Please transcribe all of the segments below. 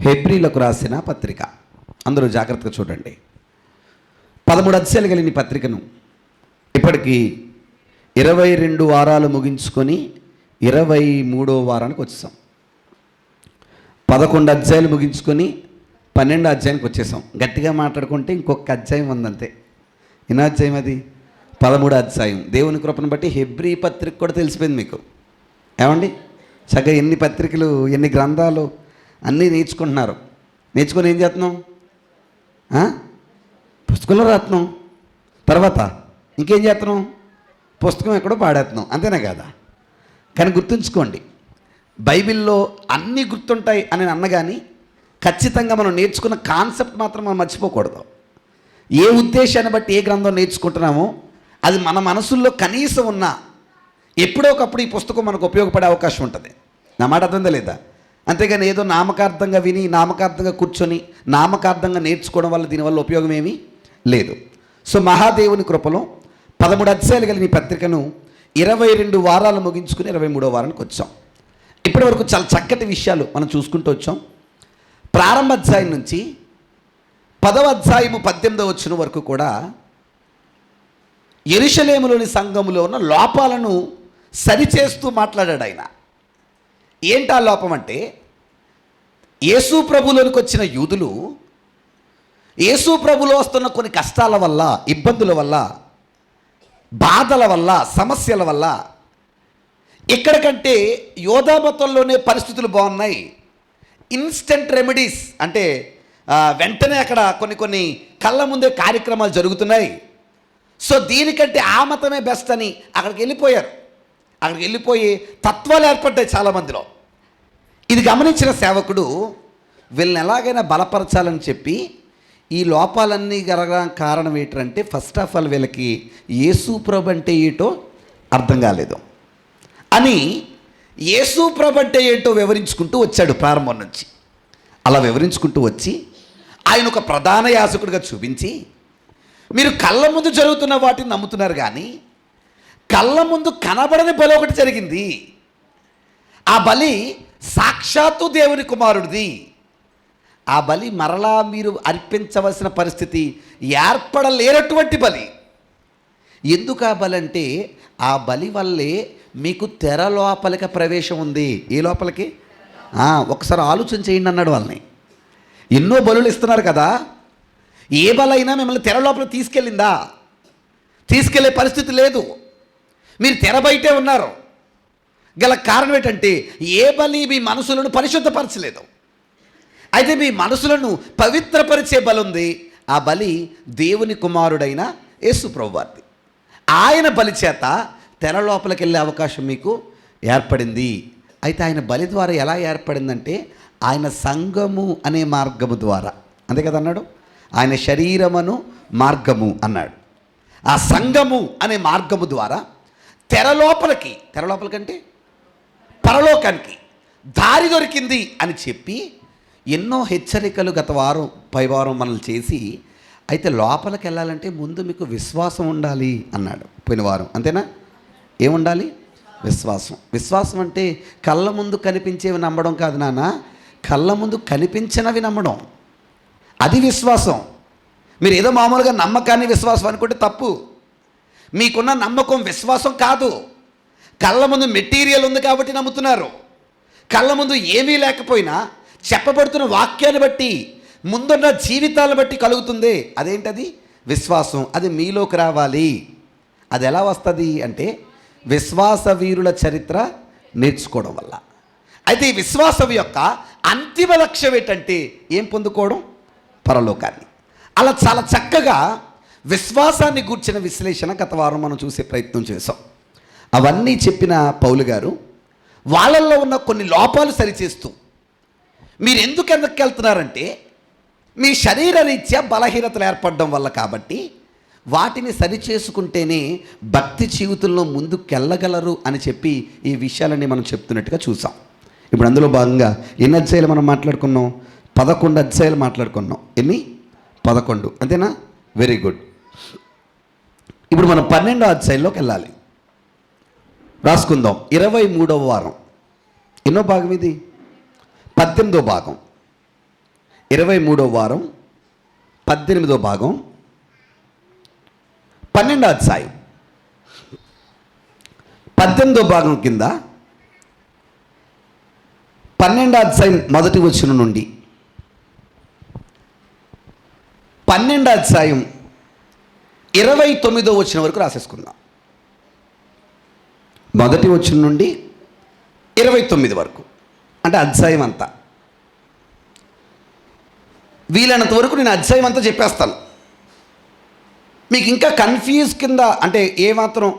హెబ్రీలకు రాసిన పత్రిక. అందరూ జాగ్రత్తగా చూడండి. 13 అధ్యాయాలు కలిగిన పత్రికను ఇప్పటికీ 22 వారాలు ముగించుకొని 23వ వారానికి వచ్చేసాం. 11 అధ్యాయాలు ముగించుకొని 12 అధ్యాయానికి వచ్చేసాం. గట్టిగా మాట్లాడుకుంటే ఇంకొక అధ్యాయం ఉందంతే. ఎన్నో అధ్యాయం అది? 13 అధ్యాయం. దేవుని కృపను బట్టి హెబ్రీ పత్రిక కూడా తెలిసిపోయింది మీకు. ఏమండి, చక్కగా ఎన్ని పత్రికలు, ఎన్ని గ్రంథాలు అన్నీ నేర్చుకుంటున్నారు. నేర్చుకొని ఏం చేస్తున్నాం? పుస్తకంలో రాస్తున్నాం. తర్వాత ఇంకేం చేస్తున్నాం? పుస్తకం ఎక్కడో పాడేస్తున్నాం. అంతేనా కదా? కానీ గుర్తుంచుకోండి, బైబిల్లో అన్నీ గుర్తుంటాయి అని అన్నగాని ఖచ్చితంగా మనం నేర్చుకున్న కాన్సెప్ట్ మాత్రం మనం మర్చిపోకూడదు. ఏ ఉద్దేశాన్ని బట్టి ఏ గ్రంథం నేర్చుకుంటున్నామో అది మన మనసుల్లో కనీసం ఉన్నా ఎప్పుడో ఒకప్పుడు ఈ పుస్తకం మనకు ఉపయోగపడే అవకాశం ఉంటుంది. నా మాట అర్థందా లేదా? అంతేగాని ఏదో నామకార్థంగా విని, నామకార్థంగా కూర్చొని, నామకార్థంగా నేర్చుకోవడం వల్ల దీనివల్ల ఉపయోగం ఏమీ లేదు. సో మహాదేవుని కృపలో 13 అధ్యాయాలు కలిగిన ఈ పత్రికను 22 వారాలు ముగించుకుని 23వ వారానికి వచ్చాం. ఇప్పటి వరకు చాలా చక్కటి విషయాలు మనం చూసుకుంటూ వచ్చాం. ప్రారంభ అధ్యాయం నుంచి 10వ అధ్యాయము 18వ వచనం వరకు కూడా యెరూషలేములోని సంఘములో ఉన్న లోపాలను సరిచేస్తూ మాట్లాడాడు ఆయన. ఏంటా లోపం అంటే, యేసు ప్రభులోనికి వచ్చిన యూదులు యేసు ప్రభులో వస్తున్న కొన్ని కష్టాల వల్ల, ఇబ్బందుల వల్ల, బాధల వల్ల, సమస్యల వల్ల ఇక్కడ కంటే యోధా మతంలోనే పరిస్థితులు బాగున్నాయి. ఇన్స్టెంట్ రెమెడీస్ అంటే వెంటనే అక్కడ కొన్ని కళ్ళ ముందే కార్యక్రమాలు జరుగుతున్నాయి. సో దీనికంటే ఆ మతమే బెస్ట్ అని అక్కడికి వెళ్ళిపోయారు. అక్కడికి వెళ్ళిపోయి తత్వాలు ఏర్పడ్డాయి చాలామందిలో. ఇది గమనించిన సేవకుడు వీళ్ళని ఎలాగైనా బలపరచాలని చెప్పి ఈ లోపాలన్నీ జరగడానికి కారణం ఏంటంటే, ఫస్ట్ ఆఫ్ ఆల్ వీళ్ళకి యేసు ప్రభు అంటే ఏంటో అర్థం కాలేదు అని యేసు ప్రభు అంటే ఏంటో వివరించుకుంటూ వచ్చాడు ప్రారంభం నుంచి. అలా వివరించుకుంటూ వచ్చి ఆయన ఒక ప్రధాన యాజకుడిగా చూపించి, మీరు కళ్ళ ముందు జరుగుతున్న వాటిని నమ్ముతున్నారు కానీ కళ్ళ ముందు కనబడని బలి ఒకటి జరిగింది. ఆ బలి సాక్షాత్తు దేవుని కుమారుడిది. ఆ బలి మరలా మీరు అర్పించవలసిన పరిస్థితి ఏర్పడలేనటువంటి బలి. ఎందుకు ఆ బలి అంటే, ఆ బలి వల్లే మీకు తెర లోపలికి ప్రవేశం ఉంది. ఏ లోపలికి? ఒకసారి ఆలోచన చేయండి అన్నాడు వాళ్ళని. ఎన్నో బలులు ఇస్తున్నారు కదా, ఏ బలైనా మిమ్మల్ని తెర లోపల తీసుకెళ్ళిందా? తీసుకెళ్లే పరిస్థితి లేదు. మీరు తెర బయటే ఉన్నారు. గల కారణం ఏంటంటే, ఏ బలి మీ మనసులను పరిశుద్ధపరచలేదు. అయితే మీ మనసులను పవిత్రపరిచే బలి ఉంది. ఆ బలి దేవుని కుమారుడైన యేసు ప్రభువారిది. ఆయన బలి చేత తెర లోపలికి వెళ్ళే అవకాశం మీకు ఏర్పడింది. అయితే ఆయన బలి ద్వారా ఎలా ఏర్పడిందంటే, ఆయన సంఘము అనే మార్గము ద్వారా. అంతే కదా అన్నాడు? ఆయన శరీరమును మార్గము అన్నాడు. ఆ సంఘము అనే మార్గము ద్వారా తెర లోపలికి అంటే పరలోకానికి దారి దొరికింది అని చెప్పి ఎన్నో హెచ్చరికలు గత వారం పై వారం మనల్ని చేసి, అయితే లోపలికి వెళ్ళాలంటే ముందు మీకు విశ్వాసం ఉండాలి అన్నాడు పోయిన వారం. అంతేనా? ఏముండాలి? విశ్వాసం. విశ్వాసం అంటే కళ్ళ ముందు కనిపించేవి నమ్మడం కాదు నాన్న, కళ్ళ ముందు కనిపించినవి నమ్మడం. అది విశ్వాసం. మీరు ఏదో మామూలుగా నమ్మకాన్ని విశ్వాసం అనుకుంటే తప్పు. మీకున్న నమ్మకం విశ్వాసం కాదు. కళ్ళ ముందు మెటీరియల్ ఉంది కాబట్టి నమ్ముతున్నారు. కళ్ళ ముందు ఏమీ లేకపోయినా చెప్పబడుతున్న వాక్యాన్ని బట్టి, ముందున్న జీవితాలను బట్టి కలుగుతుంది. అదేంటది? విశ్వాసం. అది మీలోకి రావాలి. అది ఎలా వస్తుంది అంటే, విశ్వాస వీరుల చరిత్ర నేర్చుకోవడం వల్ల. అయితే ఈ విశ్వాసం యొక్క అంతిమ లక్ష్యం ఏంటంటే, ఏం పొందుకోవడం? పరలోకాన్ని. అలా చాలా చక్కగా విశ్వాసాన్ని గూర్చిన విశ్లేషణ గత వారం మనం చూసే ప్రయత్నం చేసాం. అవన్నీ చెప్పిన పౌలు గారు వాళ్ళల్లో ఉన్న కొన్ని లోపాలు సరిచేస్తూ, మీరు ఎందుకు వెళ్తున్నారంటే మీ శరీర రీత్యా బలహీనతలు ఏర్పడడం వల్ల, కాబట్టి వాటిని సరిచేసుకుంటేనే భక్తి జీవితంలో ముందుకెళ్ళగలరు అని చెప్పి ఈ విషయాలన్నీ మనం చెప్తున్నట్టుగా చూసాం. ఇప్పుడు అందులో భాగంగా ఎన్ని అధ్యాయాలు మనం మాట్లాడుకున్నాం? 11 అధ్యాయాలు మాట్లాడుకున్నాం. ఎన్ని? 11. అంతేనా? Very good. ఇప్పుడు మనం 12వ అధ్యాయంలోకి వెళ్ళాలి. రాసుకుందాం. 23వ వారం. ఎన్నో భాగం ఇది? 18వ భాగం. 23వ వారం 18వ భాగం 12వ అధ్యాయం 18వ భాగం కింద 12వ అధ్యాయం మొదటి వచనం నుండి 12వ అధ్యాయం 29వ వచనం వరకు రాసేసుకుందాం. మొదటి వచనం నుండి 29 వరకు, అంటే అధ్యాయం అంతా. వీలైనంత వరకు నేను అధ్యాయం అంతా చెప్పేస్తాను. మీకు ఇంకా కన్ఫ్యూజ్ కింద, అంటే ఏమాత్రం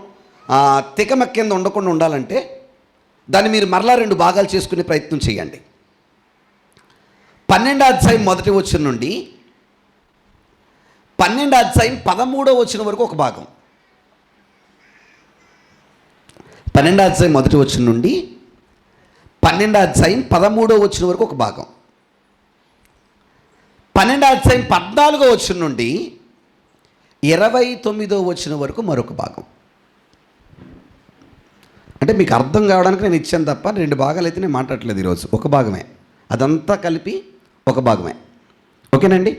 తికమ కింద ఉండకుండా ఉండాలంటే దాన్ని మీరు మరలా 2 భాగాలు చేసుకునే ప్రయత్నం చేయండి. 12వ అధ్యాయం మొదటి వచనం నుండి 12వ అధ్యాయం 13వ వచనం వరకు ఒక భాగం. 12వ అధ్యాయం మొదటి వచనం నుండి 12వ అధ్యాయం 13వ వచనం వరకు ఒక భాగం. 12వ అధ్యాయం 14వ వచనం నుండి 29వ వచనం వరకు మరొక భాగం. అంటే మీకు అర్థం కావడానికి నేను ఇచ్చాను తప్ప 2 భాగాలు అయితే నేను మాట్లాడలేదు ఈరోజు. ఒక భాగమే, అదంతా కలిపి ఒక భాగమే. ఓకేనండి,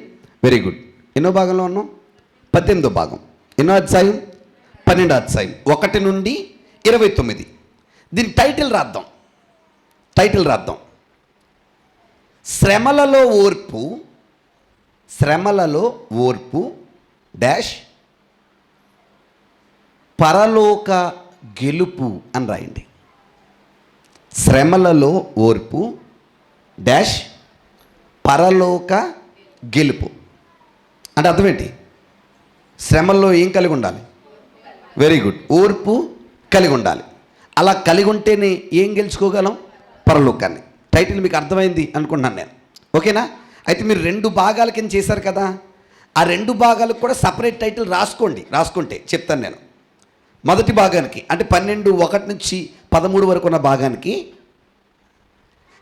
వెరీ గుడ్. ఎన్నో భాగంలో ఉన్నాం? 18వ భాగం. ఎన్నో అధ్యాయం? 12వ అధ్యాయం 1 నుండి 29. దీని టైటిల్ రాద్దాం. శ్రమలలో ఓర్పు డాష్ పరలోక గెలుపు అని రాయండి. శ్రమలలో ఓర్పు డాష్ పరలోక గెలుపు అంటే అర్థం ఏంటి? శ్రమల్లో ఏం కలిగి ఉండాలి? వెరీ గుడ్, ఓర్పు కలిగి ఉండాలి. అలా కలిగి ఉంటేనే ఏం గెలుచుకోగలం? పరలోకాన్ని. టైటిల్ మీకు అర్థమైంది అనుకుంటున్నాను నేను. ఓకేనా? అయితే మీరు 2 భాగాల కింద చేశారు కదా, ఆ 2 భాగాలకు కూడా సపరేట్ టైటిల్ రాసుకుంటే చెప్తాను నేను. మొదటి భాగానికి అంటే 12:1 నుంచి 13 వరకు ఉన్న భాగానికి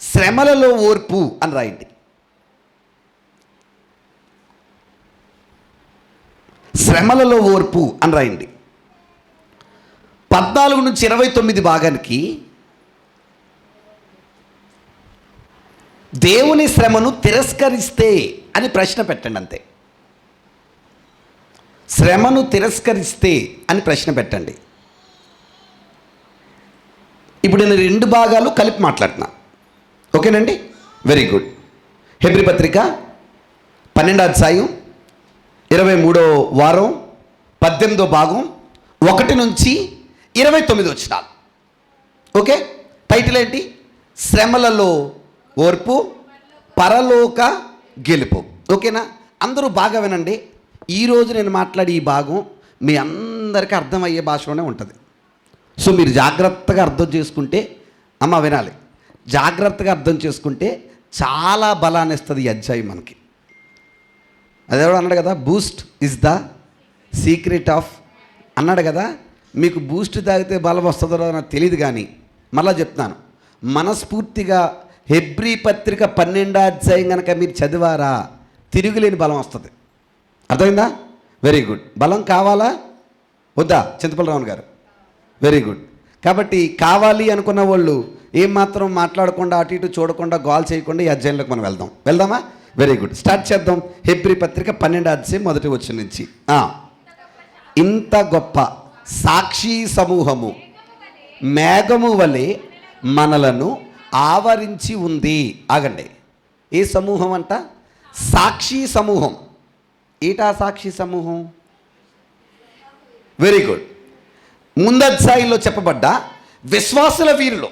శ్రమలలో ఓర్పు అని రాయండి. శ్రమలలో ఓర్పు అని రాయండి. 14 నుంచి 29 భాగానికి దేవుని శ్రమను తిరస్కరిస్తే అని ప్రశ్న పెట్టండి. అంతే, శ్రమను తిరస్కరిస్తే అని ప్రశ్న పెట్టండి. ఇప్పుడు నేను 2 భాగాలు కలిపి మాట్లాడుతున్నా. ఓకేనండి, వెరీ గుడ్. హెబ్రీ పత్రిక 12వ అధ్యాయం 23వ వారం 18వ భాగం 1 నుంచి 29 వచనాలు. ఓకే, టైటిల్ ఏంటి? శ్రమలలో ఓర్పు పరలోక గెలుపు. ఓకేనా? అందరూ బాగా వినండి. ఈరోజు నేను మాట్లాడే ఈ భాగం మీ అందరికీ అర్థమయ్యే భాషలోనే ఉంటుంది. సో మీరు జాగ్రత్తగా అర్థం చేసుకుంటే, అమ్మ వినాలి, జాగ్రత్తగా అర్థం చేసుకుంటే చాలా బలాన్ని ఇస్తుంది ఈ అధ్యాయం మనకి. అదేవాడు అన్నాడు కదా, Boost is the secret of అన్నాడు కదా. మీకు బూస్ట్ తాగితే బలం వస్తుందో నాకు తెలియదు, కానీ మళ్ళీ చెప్తున్నాను, మనస్ఫూర్తిగా హెబ్రీ పత్రిక 12వ అధ్యాయం కనుక మీరు చదివారా తిరుగులేని బలం వస్తుంది. అర్థమైందా? Very good. బలం కావాలా వద్దా చింతపల్లిరావు గారు? Very good. కాబట్టి కావాలి అనుకున్న వాళ్ళు ఏమాత్రం మాట్లాడకుండా అటు ఇటు చూడకుండా గోల్ చేయకుండా ఈ అధ్యాయంలోకి మనం వెళ్దామా? వెరీ గుడ్, స్టార్ట్ చేద్దాం. హెబ్రీ పత్రిక 12వ అధ్యాయం మొదటి వచనం నుంచి. ఇంత గొప్ప సాక్షి సమూహము మేఘము వలె మనలను ఆవరించి ఉంది. ఆగండి, ఏ సమూహం అంట? సాక్షి సమూహం. ఏటా సాక్షి సమూహం? Very good. ముందధ్యాయంలో చెప్పబడ్డ విశ్వాసుల వీరులు,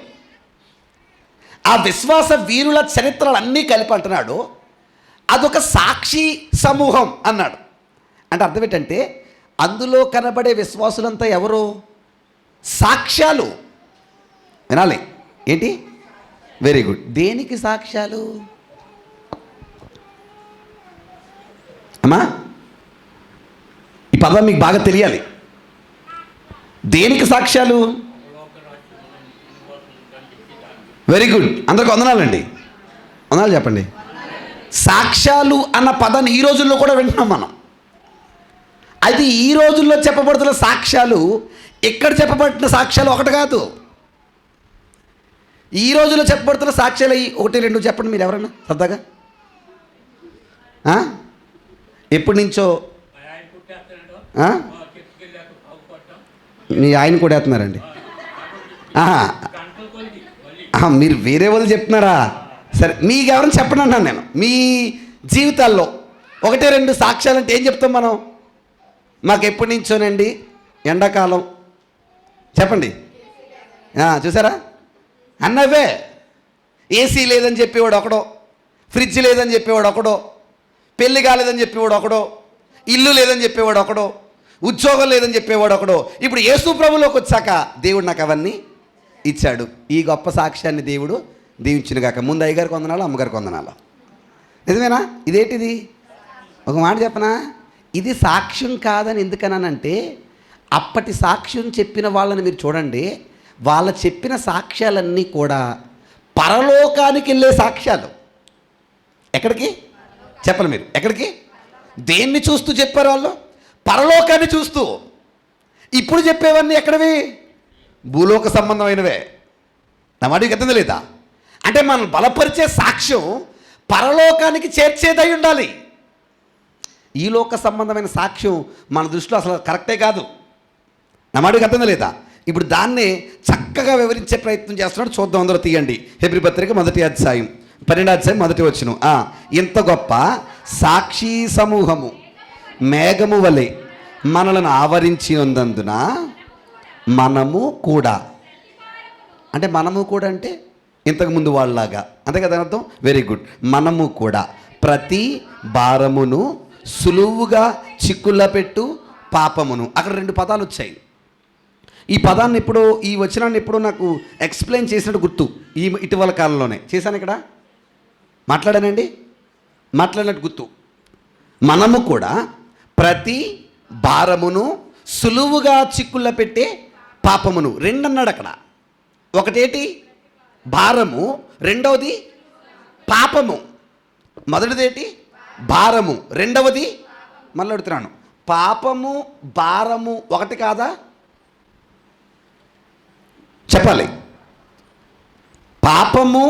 ఆ విశ్వాస వీరుల చరిత్రలన్నీ కలిపి అంటున్నాడు అదొక సాక్షి సమూహం అన్నాడు. అంటే అర్థం ఏంటంటే అందులో కనబడే విశ్వాసులంతా ఎవరు? సాక్ష్యాలు. వినాలి, ఏంటి? Very good. దేనికి సాక్ష్యాలు అమ్మా? ఈ పదం మీకు బాగా తెలియాలి. దేనికి సాక్ష్యాలు? వెరీ గుడ్, అందరికి వందనాలండి. వందనాలు చెప్పండి. సాక్ష్యాలు అన్న పదాన్ని ఈ రోజుల్లో కూడా వింటున్నాం మనం. అది ఈ రోజుల్లో చెప్పబడుతున్న సాక్ష్యాలు, ఇక్కడ చెప్పబడుతున్న సాక్ష్యాలు ఒకటి కాదు. ఈ రోజుల్లో చెప్పబడుతున్న సాక్ష్యాలు 1, 2 చెప్పండి మీరు ఎవరన్నా సరదాగా. ఆ? ఎప్పటి నుంచో ఆ? మీ ఆయన కూడా వేస్తున్నారండి. మీరు వేరే వాళ్ళు చెప్తున్నారా? సరే, మీకు ఎవరైనా చెప్పండి అన్నాను నేను. మీ జీవితాల్లో ఒకటే రెండు సాక్ష్యాలంటే ఏం చెప్తాం మనం? మాకు ఎప్పటి నుంచోనండి ఎండాకాలం చెప్పండి. చూసారా అన్నవే. ఏసీ లేదని చెప్పేవాడు ఒకడో, ఫ్రిడ్జ్ లేదని చెప్పేవాడు ఒకడో, పెళ్ళి కాలేదని చెప్పేవాడు ఒకడో, ఇల్లు లేదని చెప్పేవాడు ఒకడో, ఉద్యోగం లేదని చెప్పేవాడు ఒకడో. ఇప్పుడు యేసు ప్రభులోకి వచ్చాక దేవుడు నాకు అవన్నీ ఇచ్చాడు. ఈ గొప్ప సాక్ష్యాన్ని దేవుడు దీవించునుగాక. ముందు అయ్యగారికి వందనాలు, అమ్మగారికి వందనాలు. నిజమేనా? ఇదేంటిది? ఒక మాట చెప్పనా? ఇది సాక్ష్యం కాదని ఎందుకన్నానంటే, అప్పటి సాక్ష్యం చెప్పిన వాళ్ళని మీరు చూడండి, వాళ్ళ చెప్పిన సాక్ష్యాలన్నీ కూడా పరలోకానికి వెళ్ళే సాక్ష్యాలు. ఎక్కడికి చెప్పండి మీరు? ఎక్కడికి? దేన్ని చూస్తూ చెప్పారు వాళ్ళు? పరలోకాన్ని చూస్తూ. ఇప్పుడు చెప్పేవన్నీ ఎక్కడవి? భూలోక సంబంధమైనవే. నా మాటకి ఎత్తంది లేదా? అంటే మనం బలపరిచే సాక్ష్యం పరలోకానికి చేర్చేదై ఉండాలి. ఈ లోక సంబంధమైన సాక్ష్యం మన దృష్టిలో అసలు కరెక్టే కాదు. నా మాటకి అర్థం లేదా? ఇప్పుడు దాన్నే చక్కగా వివరించే ప్రయత్నం చేస్తున్నాడు. చూద్దాం, అందరూ తీయండి. హెబ్రీ పత్రిక 1వ అధ్యాయం 12వ అధ్యాయం 1వ వచనం. ఇంత గొప్ప సాక్షి సమూహము మేఘము వలె మనలను ఆవరించి ఉన్నందున మనము కూడా, అంటే మనము కూడా అంటే ఇంతకుముందు వాళ్ళలాగా, అంతే కదా అర్థం? Very good. మనము కూడా ప్రతి భారమును సులువుగా చిక్కుల పెట్టు పాపమును. అక్కడ రెండు పదాలు వచ్చాయి. ఈ పదాన్ని ఎప్పుడో, ఈ వచనాన్ని ఎప్పుడో నాకు ఎక్స్ప్లెయిన్ చేసినట్టు గుర్తు. ఇటీవల కాలంలోనే చేశాను. ఇక్కడ మాట్లాడానండి, మాట్లాడినట్టు గుర్తు. మనము కూడా ప్రతి భారమును సులువుగా చిక్కుల పెట్టే పాపమును. రెండు అన్నాడు అక్కడ. ఒకటేటి? భారము. రెండవది పాపము. మొదటిదేంటి? భారము. రెండవది మళ్ళీ అడుగుతున్నాను, పాపము భారము ఒకటి కాదా? చెప్పాలి. పాపము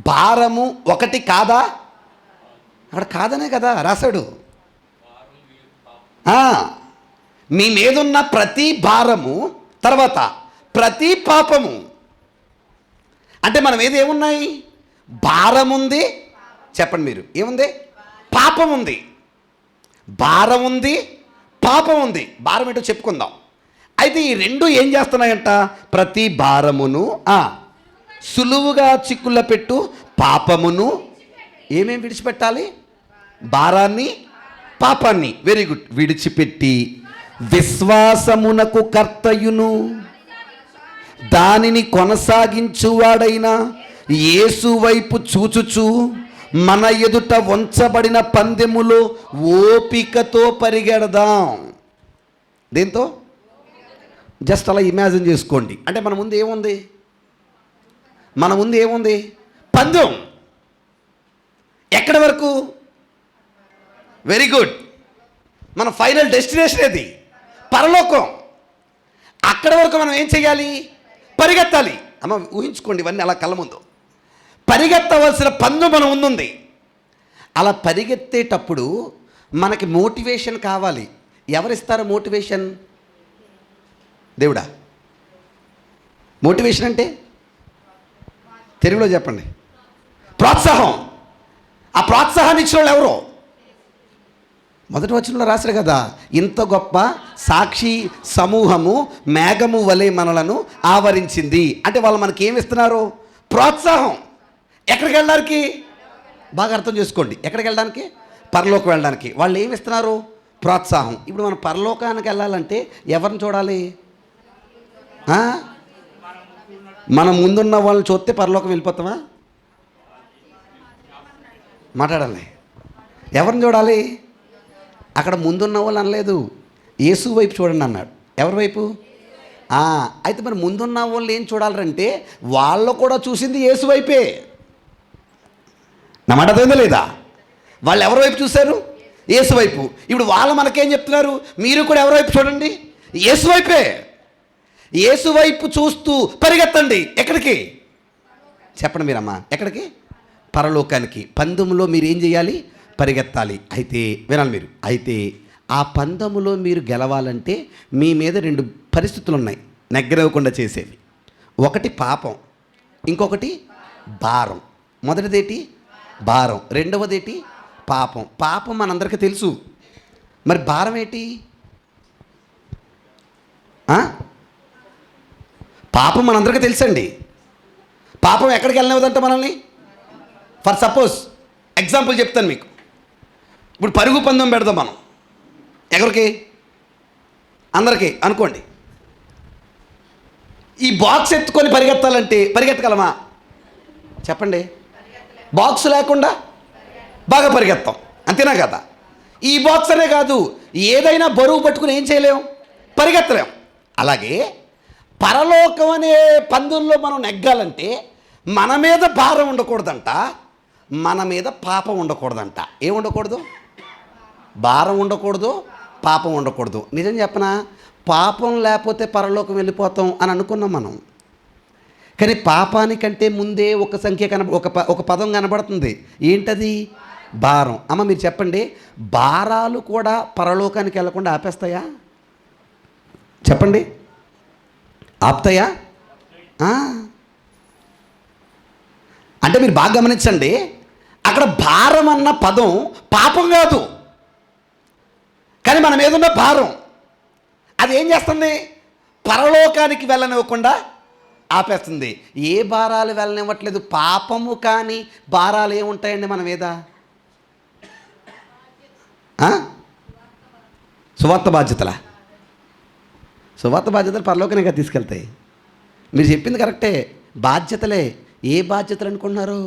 భారము ఒకటి కాదా? అక్కడ కాదనే కదా రాశాడు. మీ మీదున్న ప్రతి భారము, తర్వాత ప్రతి పాపము. అంటే మనం ఏమున్నాయి? భారం ఉంది. చెప్పండి మీరు, ఏముంది? పాపం ఉంది. భారం ఉంది, పాపం ఉంది. భారం ఏంటో చెప్పుకుందాం. అయితే ఈ రెండు ఏం చేస్తున్నాయంట? ప్రతి భారమును సులువుగా చిక్కుల పెట్టు పాపమును. ఏమేమి విడిచిపెట్టాలి? భారాన్ని, పాపాన్ని. Very good. విడిచిపెట్టి విశ్వాసమునకు కర్తయును దానిని కొనసాగించువాడైన యేసు వైపు చూచుచు మన ఎదుట ఉంచబడిన పందెములో ఓపికతో పరిగెడదాం. దేంతో? జస్ట్ అలా ఇమాజిన్ చేసుకోండి. అంటే మన ముందు ఏముంది? మన ముందు ఏముంది? పందెం. ఎక్కడి వరకు? Very good. మన ఫైనల్ డెస్టినేషన్ ఏది? పరలోకం. అక్కడి వరకు మనం ఏం చేయాలి? పరిగెత్తాలి. అమ్మ ఊహించుకోండి, ఇవన్నీ అలా కళ్ళ ముందు. పరిగెత్తవలసిన పందెం మన ముందుంది. అలా పరిగెత్తేటప్పుడు మనకి మోటివేషన్ కావాలి. ఎవరిస్తారు మోటివేషన్? దేవుడా. మోటివేషన్ అంటే తెలుగులో చెప్పండి. ప్రోత్సాహం. ఆ ప్రోత్సాహాన్ని ఇచ్చిన వాళ్ళు ఎవరో? మొదటి వచనంలో రాశారు కదా, ఇంత గొప్ప సాక్షి సమూహము మేఘము వలె మనలను ఆవరించింది. అంటే వాళ్ళు మనకి ఏమి ఇస్తున్నారు? ప్రోత్సాహం. ఎక్కడికి వెళ్ళడానికి? బాగా అర్థం చేసుకోండి. ఎక్కడికి వెళ్ళడానికి? పరలోకం వెళ్ళడానికి. వాళ్ళు ఏమి ఇస్తున్నారు? ప్రోత్సాహం. ఇప్పుడు మనం పరలోకానికి వెళ్ళాలంటే ఎవరిని చూడాలి? మనం ముందున్న వాళ్ళని చూస్తే పరలోకం వెళ్ళిపోతామా? మాట్లాడాలి. ఎవరిని చూడాలి? అక్కడ ముందున్న వాళ్ళు అనలేదు, యేసు వైపు చూడండి అన్నాడు. ఎవరి వైపు? అయితే మరి ముందున్న వాళ్ళు ఏం చూడాలంటే వాళ్ళు కూడా చూసింది యేసు వైపే. నా మాట అర్థమైందా లేదా? వాళ్ళు ఎవరి వైపు చూశారు? యేసు వైపు. ఇప్పుడు వాళ్ళు మనకేం చెప్తున్నారు? మీరు కూడా ఎవరి వైపు చూడండి? యేసు వైపే. యేసు వైపు చూస్తూ పరిగెత్తండి. ఎక్కడికి? చెప్పండి మీరమ్మా. ఎక్కడికి? పరలోకానికి. పందెంలో మీరు ఏం చేయాలి? పరిగెత్తాలి. అయితే వినాలి మీరు, అయితే ఆ పందెములో మీరు గెలవాలంటే మీ మీద 2 పరిస్థితులు ఉన్నాయి నెగ్గరవకుండా చేసేవి. ఒకటి పాపం, ఇంకొకటి భారం. మొదటిదేటి భారం, రెండవదేటి పాపం. పాపం మనందరికీ తెలుసు, మరి భారం ఏంటి? పాపం మనందరికీ తెలుసండి. పాపం ఎక్కడికి వెళ్ళనివ్వదంట మనల్ని. ఫర్ సపోజ్ ఎగ్జాంపుల్ చెప్తాను మీకు. ఇప్పుడు పరుగు పందెం పెడదాం మనం. ఎవరికి? అందరికీ అనుకోండి. ఈ బాక్స్ ఎత్తుకొని పరిగెత్తాలంటే పరిగెత్తగలమా చెప్పండి? బాక్స్ లేకుండా బాగా పరిగెత్తాం, అంతేనా కదా? ఈ బాక్స్ అనే కాదు, ఏదైనా బరువు పట్టుకుని ఏం చేయలేం, పరిగెత్తలేం. అలాగే పరలోకం అనే పందెంలో మనం నెగ్గాలంటే మన మీద భారం ఉండకూడదంట, మన మీద పాపం ఉండకూడదంట. ఏం ఉండకూడదు? భారం ఉండకూడదు, పాపం ఉండకూడదు. నిజం చెప్పనా, పాపం లేకపోతే పరలోకం వెళ్ళిపోతాం అని అనుకున్నాం మనం. కానీ పాపానికంటే ముందే ఒక సంఖ్య ఒక పదం కనబడుతుంది. ఏంటది? భారం. అమ్మ మీరు చెప్పండి, భారాలు కూడా పరలోకానికి వెళ్ళకుండా ఆపేస్తాయా? చెప్పండి, ఆపుతాయా? అంటే మీరు బాగా గమనించండి, అక్కడ భారం అన్న పదం పాపం కాదు, కానీ మన మీద ఉన్న భారం అది ఏం చేస్తుంది? పరలోకానికి వెళ్ళనివ్వకుండా ఆపేస్తుంది. ఏ భారాలు వెళ్ళనివ్వట్లేదు? పాపము కానీ భారాలు ఏముంటాయండి మన మీద? సువార్త బాధ్యతలా? సువార్త బాధ్యతలు పరలోకానికి తీసుకెళ్తాయి. మీరు చెప్పింది కరెక్టే, బాధ్యతలే. ఏ బాధ్యతలు అనుకుంటున్నారు?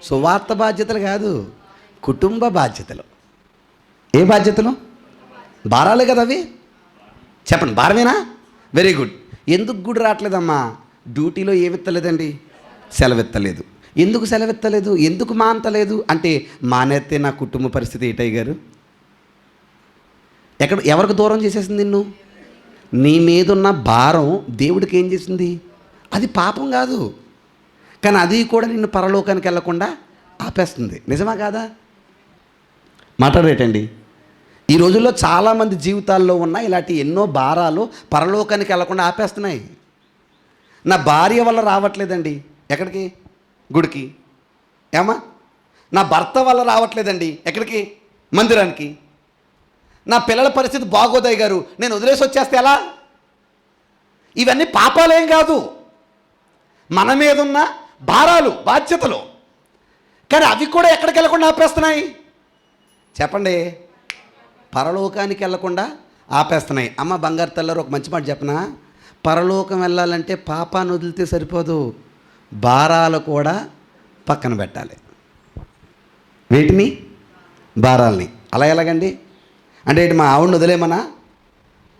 సువార్త బాధ్యతలు కాదు, కుటుంబ బాధ్యతలు. ఏ బాధ్యతలు? భారాలే కదా అవి. చెప్పండి, భారమేనా? Very good. ఎందుకు గుడి రావట్లేదమ్మా? డ్యూటీలో ఏమెత్తలేదండి, సెలవెత్తలేదు. ఎందుకు సెలవెత్తలేదు? ఎందుకు మానతలేదు అంటే, మానేస్తే నా కుటుంబ పరిస్థితి ఏటయ్య గారు? ఎవరికి దూరం చేసేసింది నిన్ను? నీ మీదున్న భారం దేవుడికి ఏం చేసింది? అది పాపం కాదు, కానీ అది కూడా నిన్ను పరలోకానికి వెళ్లకుండా ఆపేస్తుంది. నిజమా కాదా? మాట్లాడేటండి. ఈ రోజుల్లో చాలామంది జీవితాల్లో ఉన్న ఇలాంటి ఎన్నో భారాలు పరలోకానికి వెళ్లకుండా ఆపేస్తున్నాయి. నా భార్య వల్ల రావట్లేదండి ఎక్కడికి? గుడికి. ఏమా? నా భర్త వల్ల రావట్లేదండి ఎక్కడికి? మందిరానికి. నా పిల్లల పరిస్థితి బాగోదయ్య గారు, నేను వదిలేసి వచ్చేస్తే ఎలా? ఇవన్నీ పాపాలేం కాదు, మన మీద ఉన్న భారాలు, బాధ్యతలు. కానీ అవి కూడా ఎక్కడికి వెళ్ళకుండా ఆపేస్తున్నాయి చెప్పండి? పరలోకానికి వెళ్ళకుండా ఆపేస్తున్నాయి. అమ్మ బంగారు తల్లారు, ఒక మంచి మాట చెప్పనా? పరలోకం వెళ్ళాలంటే పాపాన్ని వదిలితే సరిపోదు, భారాలు కూడా పక్కన పెట్టాలి. వీటిని భారాల్ని. అలా ఎలాగండి? అంటే మా ఆవిడని వదిలేమనా,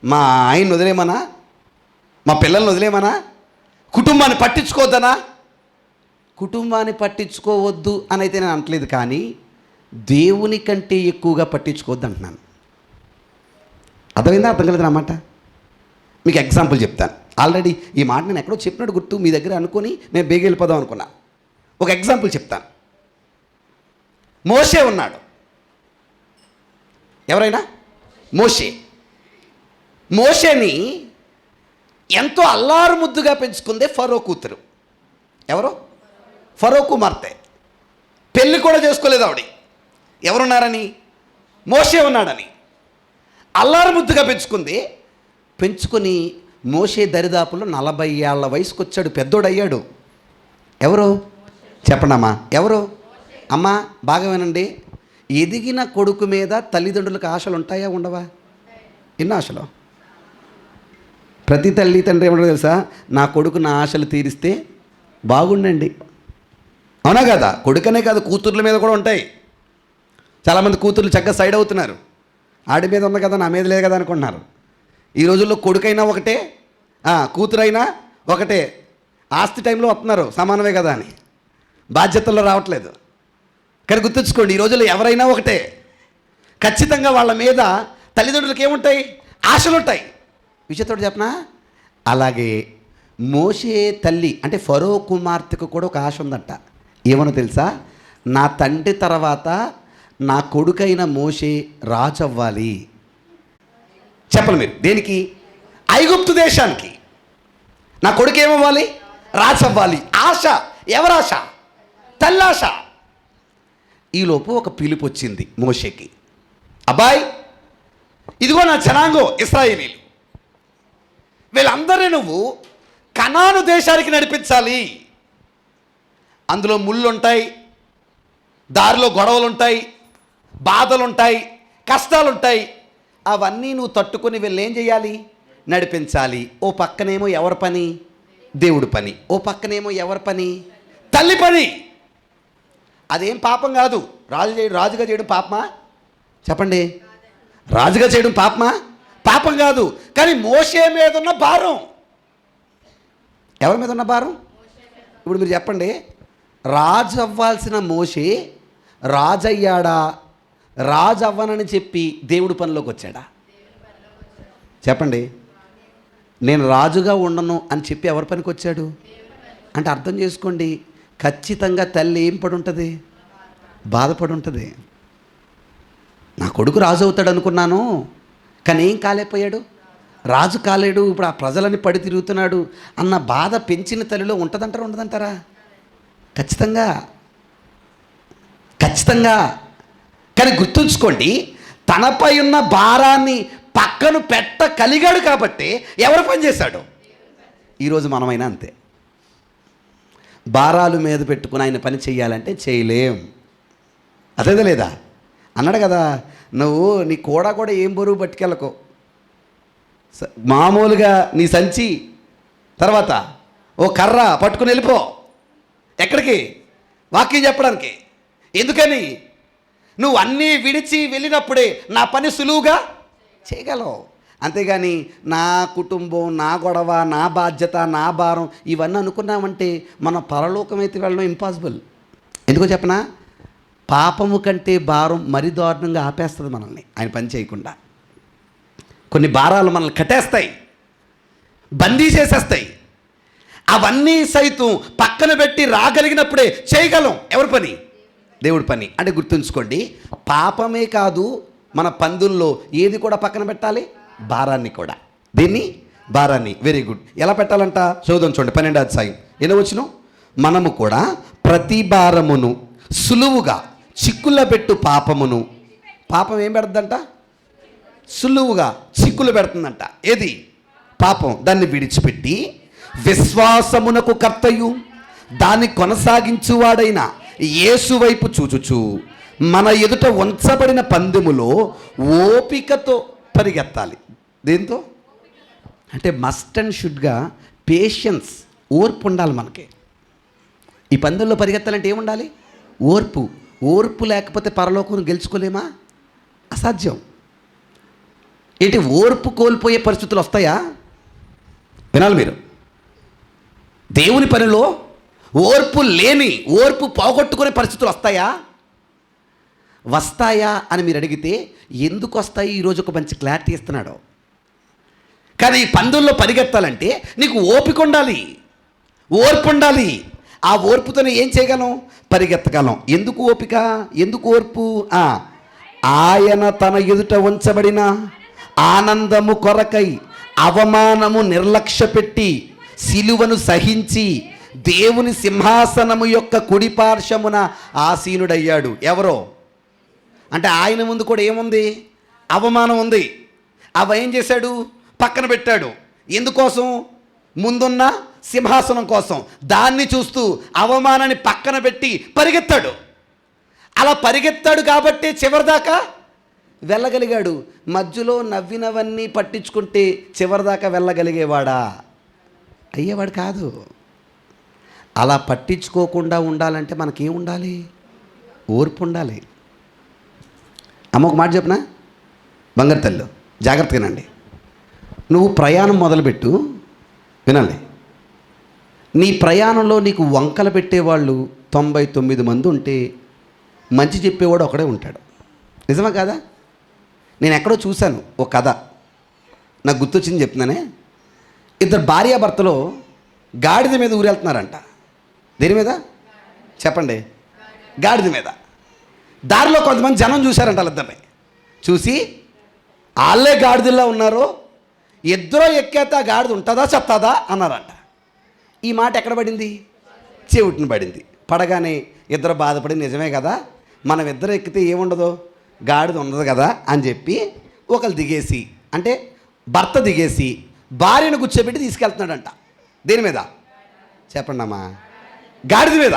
మా ఆయన్ని వదిలేమనా, మా పిల్లల్ని వదిలేమనా, కుటుంబాన్ని పట్టించుకోవద్దనా? కుటుంబాన్ని పట్టించుకోవద్దు అని అయితే నేను అనట్లేదు, కానీ దేవుని కంటే ఎక్కువగా పట్టించుకోవద్దు అంటున్నాను. అర్థమైందా? అర్థం కలదు అన్నమాట. మీకు ఎగ్జాంపుల్ చెప్తాను. ఆల్రెడీ ఈ మాట నేను ఎక్కడో చెప్పినట్టు గుర్తు, మీ దగ్గర అనుకొని నేను బేగ వెళ్ళిపోదాం అనుకున్నా. ఒక ఎగ్జాంపుల్ చెప్తాను. మోషే ఉన్నాడు. ఎవరైనా? మోషేని ఎంతో అల్లారు ముద్దుగా పెంచుకుందే ఫరో కూతురు. ఎవరు? ఫరో కుమార్తె. పెళ్ళి కూడా చేసుకోలేదు ఆవిడ. ఎవరున్నారని? మోషే ఉన్నాడని అల్లారు ముద్దుగా పెంచుకొని మోషే దరిదాపులో 40 ఏళ్ల వయసుకు వచ్చాడు, పెద్దోడయ్యాడు. ఎవరు చెప్పండమ్మా? ఎవరు? అమ్మా బాగా వినండి. ఎదిగిన కొడుకు మీద తల్లిదండ్రులకు ఆశలు ఉంటాయా, ఉండవా? ఎన్నో ఆశలు. ప్రతి తల్లి తండ్రి ఏమంటారు తెలుసా? నా కొడుకు నా ఆశలు తీరిస్తే బాగుండండి. అవునా కదా? కొడుకనే కాదు, కూతుర్ల మీద కూడా ఉంటాయి. చాలామంది కూతుర్లు చక్కగా సైడ్ అవుతున్నారు. ఆడి మీద ఉంది కదా, నా మీద లేదు కదా అనుకుంటున్నారు. ఈ రోజుల్లో కొడుకైనా ఒకటే, కూతురైనా ఒకటే. ఆస్తి టైంలో వస్తున్నారు సమానమే కదా అని, బాధ్యతల్లో రావట్లేదు. కానీ గుర్తుంచుకోండి, ఈ రోజుల్లో ఎవరైనా ఒకటే. ఖచ్చితంగా వాళ్ళ మీద తల్లిదండ్రులకు ఏముంటాయి? ఆశలు ఉంటాయి. విషయతోటి చెప్పనా? అలాగే మోషే తల్లి అంటే ఫరో కుమార్తెకు కూడా ఒక ఆశ ఉందంట. ఏమనో తెలుసా? నా తండ్రి తర్వాత నా కొడుకైన మోషే రాజు అవ్వాలి. చెప్పండి మీరు, దేనికి? ఐగుప్తు దేశానికి నా కొడుకు ఏమవ్వాలి? రాజు అవ్వాలి. ఆశ, ఎవరాశ? తల్లాశ. ఈలోపు ఒక పిలుపు వచ్చింది మోషేకి. అబ్బాయి, ఇదిగో నా జనాంగం ఇశ్రాయేలీలు, వీళ్ళందరినీ నువ్వు కనాను దేశానికి నడిపించాలి. అందులో ముళ్ళుంటాయి, దారిలో గొడవలుంటాయి, బాధలుంటాయి, కష్టాలుంటాయి. అవన్నీ నువ్వు తట్టుకొని వీళ్ళు ఏం చేయాలి? నడిపించాలి. ఓ పక్కనేమో ఎవరి పని? దేవుడి పని. ఓ పక్కనేమో ఎవరి పని? తల్లి పని. అదేం పాపం కాదు. రాజుగా చేయడం పాపమా? చెప్పండి. రాజుగా చేయడం పాపమా? పాపం కాదు. కానీ మోషే మీద ఉన్న భారం. ఎవరి మీద ఉన్న భారం? ఇప్పుడు మీరు చెప్పండి, రాజు అవ్వాల్సిన మోషే రాజు అయ్యాడా? రాజు అవ్వనని చెప్పి దేవుడి పనిలోకి వచ్చాడా? చెప్పండి. నేను రాజుగా ఉండను అని చెప్పి ఎవరి పనికి వచ్చాడు? అంటే అర్థం చేసుకోండి, ఖచ్చితంగా తల్లి ఏం పడి ఉంటుంది? బాధపడి ఉంటుంది. నా కొడుకు రాజు అవుతాడు అనుకున్నాను, కానీ ఏం కాలేకపోయాడు, రాజు కాలేడు, ఇప్పుడు ఆ ప్రజలని పడి తిరుగుతున్నాడు అన్న బాధ పెంచిన తల్లిలో ఉంటుందంటారా ఉండదంటారా? ఖచ్చితంగా, ఖచ్చితంగా. కానీ గుర్తుంచుకోండి, తనపై ఉన్న భారాన్ని పక్కను పెట్టగలిగాడు కాబట్టి ఎవరు పని చేశాడు? ఈరోజు మనమైనా అంతే. భారాలు మీద పెట్టుకుని ఆయన పని చేయాలంటే చేయలేం. అదేదా లేదా? అన్నాడు కదా, నువ్వు నీ కూడా ఏం బరువు పట్టుకెళ్ళకు, మామూలుగా నీ సంచి, తర్వాత ఓ కర్ర పట్టుకుని వెళ్ళిపో. ఎక్కడికి? వాక్యం చెప్పడానికి. ఎందుకని? నువ్వు అన్నీ విడిచి వెళ్ళినప్పుడే నా పని సులువుగా చేయగలవు. అంతేగాని నా కుటుంబం, నా గొడవ, నా బాధ్యత, నా భారం ఇవన్నీ అనుకున్నామంటే మనం పరలోకమైతే వెళ్ళడం ఇంపాసిబుల్. ఎందుకో చెప్పనా? పాపము కంటే భారం మరీ దారుణంగా ఆపేస్తుంది మనల్ని ఆయన పని చేయకుండా. కొన్ని భారాలు మనల్ని కట్టేస్తాయి, బందీ చేసేస్తాయి. అవన్నీ సైతం పక్కన పెట్టి రాగలిగినప్పుడే చేయగలం. ఎవరి పని? దేవుడి పని. అంటే గుర్తుంచుకోండి, పాపమే కాదు, మన పందుల్లో ఏది కూడా పక్కన పెట్టాలి? భారాన్ని కూడా. దీన్ని భారాన్ని. Very good. ఎలా పెట్టాలంట? చదువుదాం చూడండి, 12వ అధ్యాయం 8వ వచనం. మనము కూడా ప్రతి భారమును సులువుగా చిక్కుల పెట్టు పాపమును. పాపం ఏం పెడుతుందంట? సులువుగా చిక్కులు పెడుతుందంట. ఏది? పాపం. దాన్ని విడిచిపెట్టి విశ్వాసమునకు కర్తయు దాన్ని కొనసాగించువాడైన యేసు వైపు చూచుచు మన ఎదుట ఉంచబడిన పందెములో ఓపికతో పరిగెత్తాలి. దేంతో? అంటే మస్ట్ అండ్ షుడ్గా పేషెన్స్, ఓర్పు ఉండాలి మనకి. ఈ పందెంలో పరిగెత్తాలంటే ఏముండాలి? ఓర్పు. ఓర్పు లేకపోతే పరలోకం గెలుచుకోలేమా? అసాధ్యం. ఏంటి, ఓర్పు కోల్పోయే పరిస్థితులు వస్తాయా? వినాలి మీరు. దేవుని పనిలో ఓర్పు లేని, ఓర్పు పోగొట్టుకునే పరిస్థితులు వస్తాయా? వస్తాయా అని మీరు అడిగితే ఎందుకు వస్తాయి ఈరోజు ఒక మంచి క్లారిటీ ఇస్తున్నాడు. కానీ ఈ పందుల్లో పరిగెత్తాలంటే నీకు ఓపిక ఉండాలి, ఓర్పు ఉండాలి. ఆ ఓర్పుతోనే ఏం చేయగలం? పరిగెత్తగలం. ఎందుకు ఓపిక? ఎందుకు ఓర్పు? ఆయన తన ఎదుట ఉంచబడిన ఆనందము కొరకై అవమానము నిర్లక్ష్య పెట్టి సిలువను సహించి దేవుని సింహాసనము యొక్క కుడిపార్శ్వమున ఆసీనుడయ్యాడు. ఎవరో? అంటే ఆయన ముందు కూడా ఏముంది? అవమానం ఉంది. అవి ఏం చేశాడు? పక్కన పెట్టాడు. ఎందుకోసం? ముందున్న సింహాసనం కోసం. దాన్ని చూస్తూ అవమానాన్ని పక్కన పెట్టి పరిగెత్తాడు. అలా పరిగెత్తాడు కాబట్టి చివరిదాకా వెళ్ళగలిగాడు. మధ్యలో నవ్వినవన్నీ పట్టించుకుంటే చివరిదాకా వెళ్ళగలిగేవాడా? అయ్యేవాడు కాదు. అలా పట్టించుకోకుండా ఉండాలంటే మనకేం ఉండాలి? ఓర్పు ఉండాలి. అమ్మ ఒక మాట చెప్పనా? బంగారు తల్లు జాగ్రత్తగానండి. నువ్వు ప్రయాణం మొదలుపెట్టు, వినాలి. నీ ప్రయాణంలో నీకు వంకలు పెట్టేవాళ్ళు 99 మంది ఉంటే మంచి చెప్పేవాడు ఒకడే ఉంటాడు. నిజమా కాదా? నేను ఎక్కడో చూశాను ఒక కథ, నాకు గుర్తొచ్చింది చెప్తున్నానే. ఇద్దరు భార్యాభర్తలో గాడిద మీద ఊరెళ్తున్నారంట. దేని మీద? చెప్పండి. గాడిద మీద. దారిలో కొంతమంది జనం చూశారంట వాళ్ళిద్దరిని. చూసి వాళ్ళే గాడిదల్లో ఉన్నారు, ఇద్దరూ ఎక్కేత గాడిద ఉంటుందా చెప్తాదా అన్నారంట. ఈ మాట ఎక్కడ పడింది? చెవిటిని పడింది. పడగానే ఇద్దరు బాధపడి, నిజమే కదా, మనం ఇద్దరు ఎక్కితే ఏముండదు, గాడిద ఉండదు కదా అని చెప్పి ఒకరు దిగేసి, అంటే భర్త దిగేసి భార్యను కూర్చోబెట్టి తీసుకెళ్తున్నాడంట. దేని మీద చెప్పండి అమ్మా? గాడిద మీద.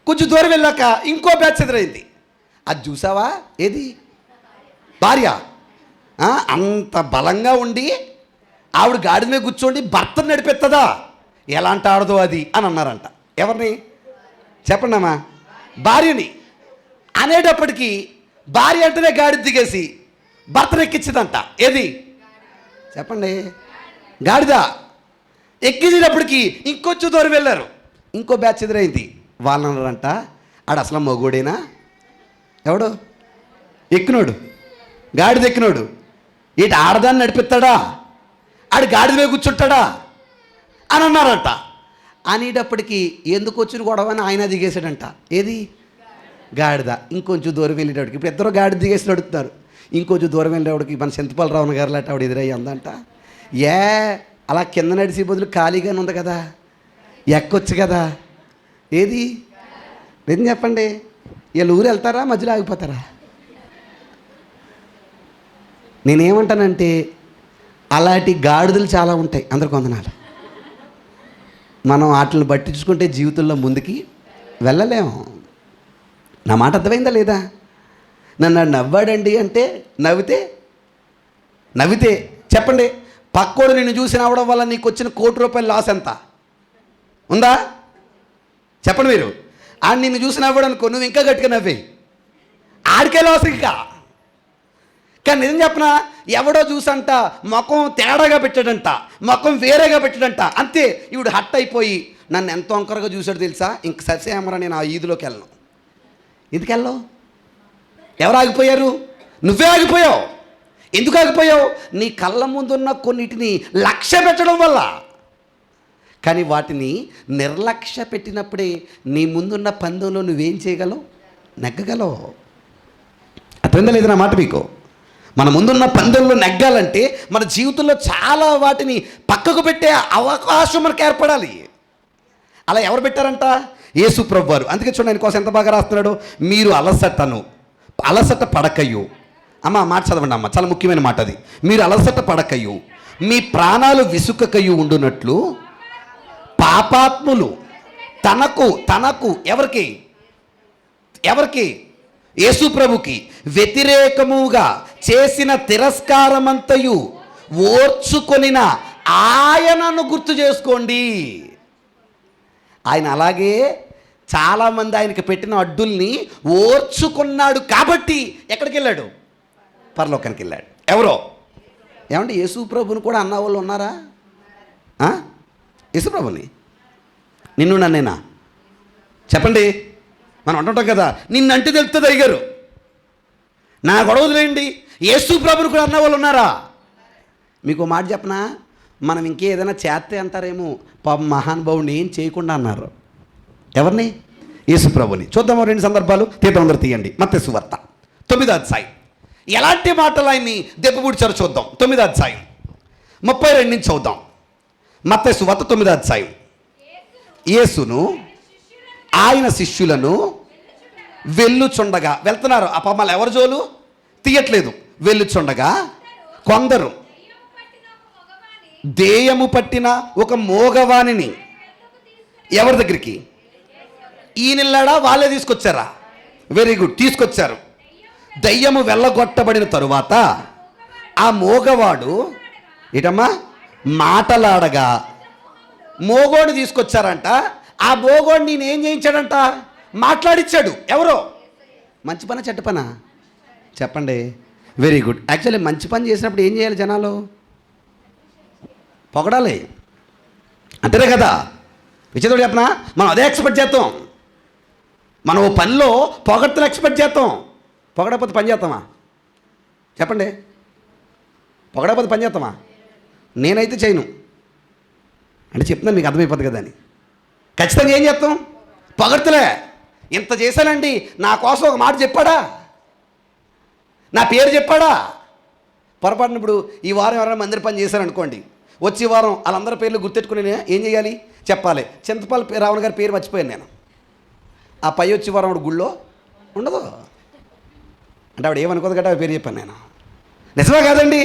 కొంచెం దూరం వెళ్ళాక ఇంకో బ్యాచ్ ఎదురైంది. అది చూసావా? ఏది? భార్య అంత బలంగా ఉండి ఆవిడ గాడిద మీద కూర్చోండి భర్తను నడిపెత్తదా? ఎలాంటి ఆడదో అది అని అన్నారంట. ఎవరిని చెప్పండి అమ్మా? భార్యని. అనేటప్పటికీ భార్య అంటేనే గాడిద దిగేసి భర్తను ఎక్కించిందంట. ఏది చెప్పండి? గాడిద. ఎక్కించినప్పటికీ ఇంకొంచెం దూరం వెళ్ళారు, ఇంకో బ్యాచ్ ఎదురైంది. వాళ్ళు అన్నారంట, ఆడు అసలు మగోడేనా? ఎవడు ఎక్కినోడు? గాడిద ఎక్కినోడు ఇటు ఆడదాన్ని నడిపిస్తాడా? ఆడు గాడిద మీద కూర్చుంటాడా అని అన్నారంట. అనేటప్పటికీ ఎందుకు వచ్చిన గొడవ అని ఆయన దిగేసాడంట. ఏది? గాడిద. ఇంకొంచెం దూరం వెళ్ళేటప్పటికి ఇప్పుడు ఇద్దరు గాడిద దిగేసి నడుపుతారు. ఇంకొంచెం దూరం వెళ్ళేవాడికి మన చింతపల్లి గారు లాంటి ఆవిడ ఎదురయ్యి అందంట, ఏ అలా కింద నడిచి బదులు ఖాళీగానే ఉంది కదా, ఎక్కొచ్చు కదా. ఏది? నిజం చెప్పండి, వీళ్ళు ఊరు వెళ్తారా మధ్యలో ఆగిపోతారా? నేనేమంటానంటే అలాంటి గాడిదలు చాలా ఉంటాయి. అందరు కొందనాలు మనం వాటిని పట్టించుకుంటే జీవితంలో ముందుకి వెళ్ళలేము. నా మాట అర్థమైందా లేదా? నన్ను నవ్వాడండి అంటే నవ్వితే చెప్పండి, పక్కోడు నిన్ను చూసి నవ్వడం వల్ల నీకు వచ్చిన ₹1,00,00,000 లాస్ ఎంత ఉందా? చెప్పండి మీరు. ఆడు నిన్ను చూసి నవ్వాడు అనుకో, నువ్వు ఇంకా గట్టిగా నవ్వే, ఆడికే లాస్ ఇంకా. కానీ నిజం చెప్పనా, ఎవడో చూసంట ముఖం తేడాగా పెట్టాడంట, ముఖం వేరేగా పెట్టాడంట, అంతే ఇవిడు హట్ అయిపోయి నన్ను ఎంతో వంకరగా చూశాడు తెలుసా, ఇంక ససేమరా నేను ఆ ఈదులోకి వెళ్ళను. ఎందుకు వెళ్ళవు? ఎవరు ఆగిపోయారు? నువ్వే ఆగిపోయావు. ఎందుకు ఆగిపోయావు? నీ కళ్ళ ముందున్న కొన్నిటిని లక్ష్య పెట్టడం వల్ల. కానీ వాటిని నిర్లక్ష్య పెట్టినప్పుడే నీ ముందున్న పందెంలో నువ్వేం చేయగలవు? నెగ్గగలవు. అర్థమైందా లేదా నా మాట మీకు? మన ముందున్న పందెంలో నెగ్గాలంటే మన జీవితంలో చాలా వాటిని పక్కకు పెట్టే అవకాశం మనకు ఏర్పడాలి. అలా ఎవరు పెట్టారంట? యేసు ప్రభువు వారు. అందుకే చూడండి ఆయన కోసం ఎంత బాగా రాస్తున్నాడు. మీరు అలసట పడకయ్యు. అమ్మ మాట చదవండి అమ్మ, చాలా ముఖ్యమైన మాట అది. మీరు అలసట పడకయ్యు, మీ ప్రాణాలు విసుకకయ్యు ఉండునట్లు పాపాత్ములు తనకు ఎవరికి యేసు ప్రభుకి వ్యతిరేకముగా చేసిన తిరస్కారమంతయు ఓర్చుకొనిన ఆయనను గుర్తు చేసుకోండి. ఆయన అలాగే చాలామంది ఆయనకి పెట్టిన అడ్డుల్ని ఓర్చుకున్నాడు కాబట్టి ఎక్కడికి వెళ్ళాడు? పరలోకానికి వెళ్ళాడు. ఎవరో ఏమంటే యేసు ప్రభుని కూడా అన్న వాళ్ళు ఉన్నారా? యేసు ప్రభుని నిన్ను నన్నేనా? చెప్పండి. మనం అంటుంటాం కదా, నిన్నంటే తెలుస్తుంది అయ్యారు, నా గొడవ వదిలేయండి. యేసు ప్రభుని కూడా అన్న వాళ్ళు ఉన్నారా? మీకు మాట చెప్పనా, మనం ఇంకేదైనా చేస్తే అంటారేమో, పాపం మహానుభావుని ఏం చేయకుండా అన్నారు. ఎవరిని? యేసు ప్రభుని. చూద్దాము 2 సందర్భాలు. అందరూ తీయండి. మత్తయి సువార్త 9వ అధ్యాయం. ఎలాంటి మాటలు ఆయన్ని దెబ్బపూడ్చారో చూద్దాం. 9వ అధ్యాయం 32 నుంచి చూద్దాం. మత్తయి సువార్త 9వ అధ్యాయం. యేసును ఆయన శిష్యులను వెళ్ళుచుండగా, వెళ్తున్నారు ఆ పాపాలు ఎవరి జోలు తీయట్లేదు, వెళ్ళుచుండగా కొందరు దెయ్యము పట్టిన ఒక మోగవానిని ఎవరి దగ్గరికి? ఈయనెళ్ళాడా? వాళ్ళే తీసుకొచ్చారా? వెరీ గుడ్, తీసుకొచ్చారు. దయ్యము వెళ్ళగొట్టబడిన తరువాత ఆ మోగవాడు ఏటమ్మా మాటలాడగా మోగోడు తీసుకొచ్చారంట. ఆ మోగోడు నేనేం చేయించాడంట? మాట్లాడిచ్చాడు. ఎవరో? మంచి పనా చెడ్డ పనా? చెప్పండి. Very good. యాక్చువల్లీ మంచి పని చేసినప్పుడు ఏం చేయాలి జనాలు? పొగడాలి, అంతేనే కదా. విచిత్రం చెప్పనా, మనం అదే ఎక్స్పెక్ట్ చేస్తాం. మనం ఓ పనిలో పొగడ్తలు ఎక్స్పెక్ట్ చేస్తాం. పొగడకపోతే పని చేస్తామా? చెప్పండి. పొగడకపోతే పని చేస్తామా? నేనైతే చేయను. అంటే చెప్తున్నాను మీకు అర్థమైపోతుంది కదా అని. ఖచ్చితంగా ఏం చేస్తాం? పొగడ్తలే. ఇంత చేశానండి, నా కోసం ఒక మాట చెప్పాడా? నా పేరు చెప్పాడా? పొరపాటున ఇప్పుడు ఈ వారం ఎవరైనా మందిర పని చేశారనుకోండి, వచ్చే వారం వాళ్ళందరి పేర్లు గుర్తెట్టుకుని ఏం చేయాలి? చెప్పాలి. చింతపల్లి రావణ గారి పేరు మర్చిపోయాను నేను. ఆ పై వచ్చే వారం ఆవిడ గుళ్ళో ఉండదు అంటే ఆవిడ ఏమనుకోదు కదా, పేరు చెప్పాను నేను. నిజమే కాదండి?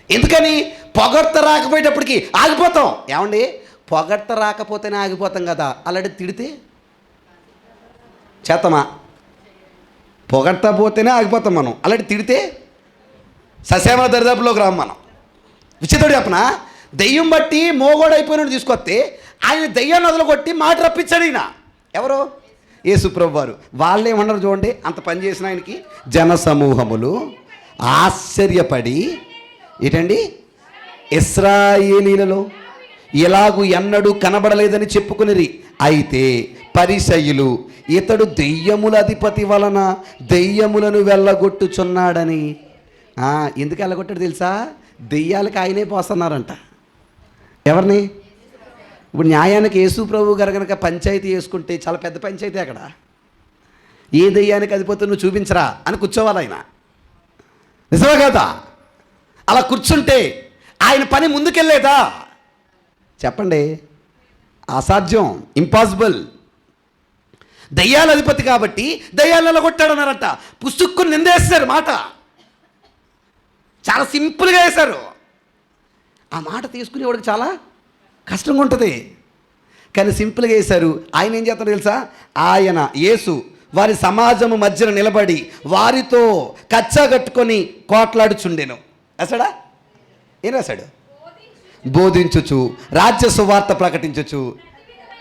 ఎందుకని? పొగడ్త రాకపోయేటప్పటికి ఆగిపోతాం. ఏమండి, పొగడ్త రాకపోతేనే ఆగిపోతాం కదా, అలాంటి తిడితే చేతమా? పొగడ్త పోతేనే ఆగిపోతాం మనం, అలాంటి తిడితే ససేమ దరిదాపులోకి రాము మనం. విచిత్రుడు చెప్పనా, దెయ్యం బట్టి మోగోడైపోయినట్టు తీసుకొస్తే ఆయన దెయ్యాన్ని వదలగొట్టి మాట రప్పించాడు. ఈయన ఎవరు? యేసుప్రభు వారు. వాళ్ళేమన్నారు చూడండి, అంత పని చేసిన ఆయనకి జన సమూహములు ఆశ్చర్యపడి ఏంటండి, ఇశ్రాయేలీలలో ఎలాగూ ఎన్నడూ కనబడలేదని చెప్పుకునిరి. అయితే పరిసయ్యులు ఇతడు దెయ్యముల అధిపతి వలన దెయ్యములను వెళ్ళగొట్టుచున్నాడని. ఎందుకు వెళ్ళగొట్టాడు తెలుసా? దెయ్యాలకు ఆయనే పోస్తున్నారంట. ఎవరిని? ఇప్పుడు న్యాయానికి యేసు ప్రభు గారు కనుక పంచాయతీ చేసుకుంటే చాలా పెద్ద పంచాయతీ అక్కడ. ఏ దెయ్యానికి అధిపతి నువ్వు చూపించరా అని కూర్చోవాలి ఆయన. నిజమే కదా? అలా కూర్చుంటే ఆయన పని ముందుకెళ్ళేదా? చెప్పండి, అసాధ్యం, ఇంపాసిబుల్. దయ్యాల అధిపతి కాబట్టి దయ్యాలలో కొట్టాడన్నారట. పుస్తక్కుని నిందేస్తారు మాట, చాలా సింపుల్గా వేశారు. ఆ మాట తీసుకునేవాడికి చాలా కష్టంగా ఉంటుంది, కానీ సింపుల్గా వేశారు. ఆయన ఏం చేస్తాడో తెలుసా? ఆయన యేసు వారి సమాజము మధ్యన నిలబడి వారితో కచ్చగట్టుకొని కోట్లాడుచుండెను. రాశాడా? ఏం రాశాడు? బోధించుచు రాజ్య సువార్త ప్రకటించుచు.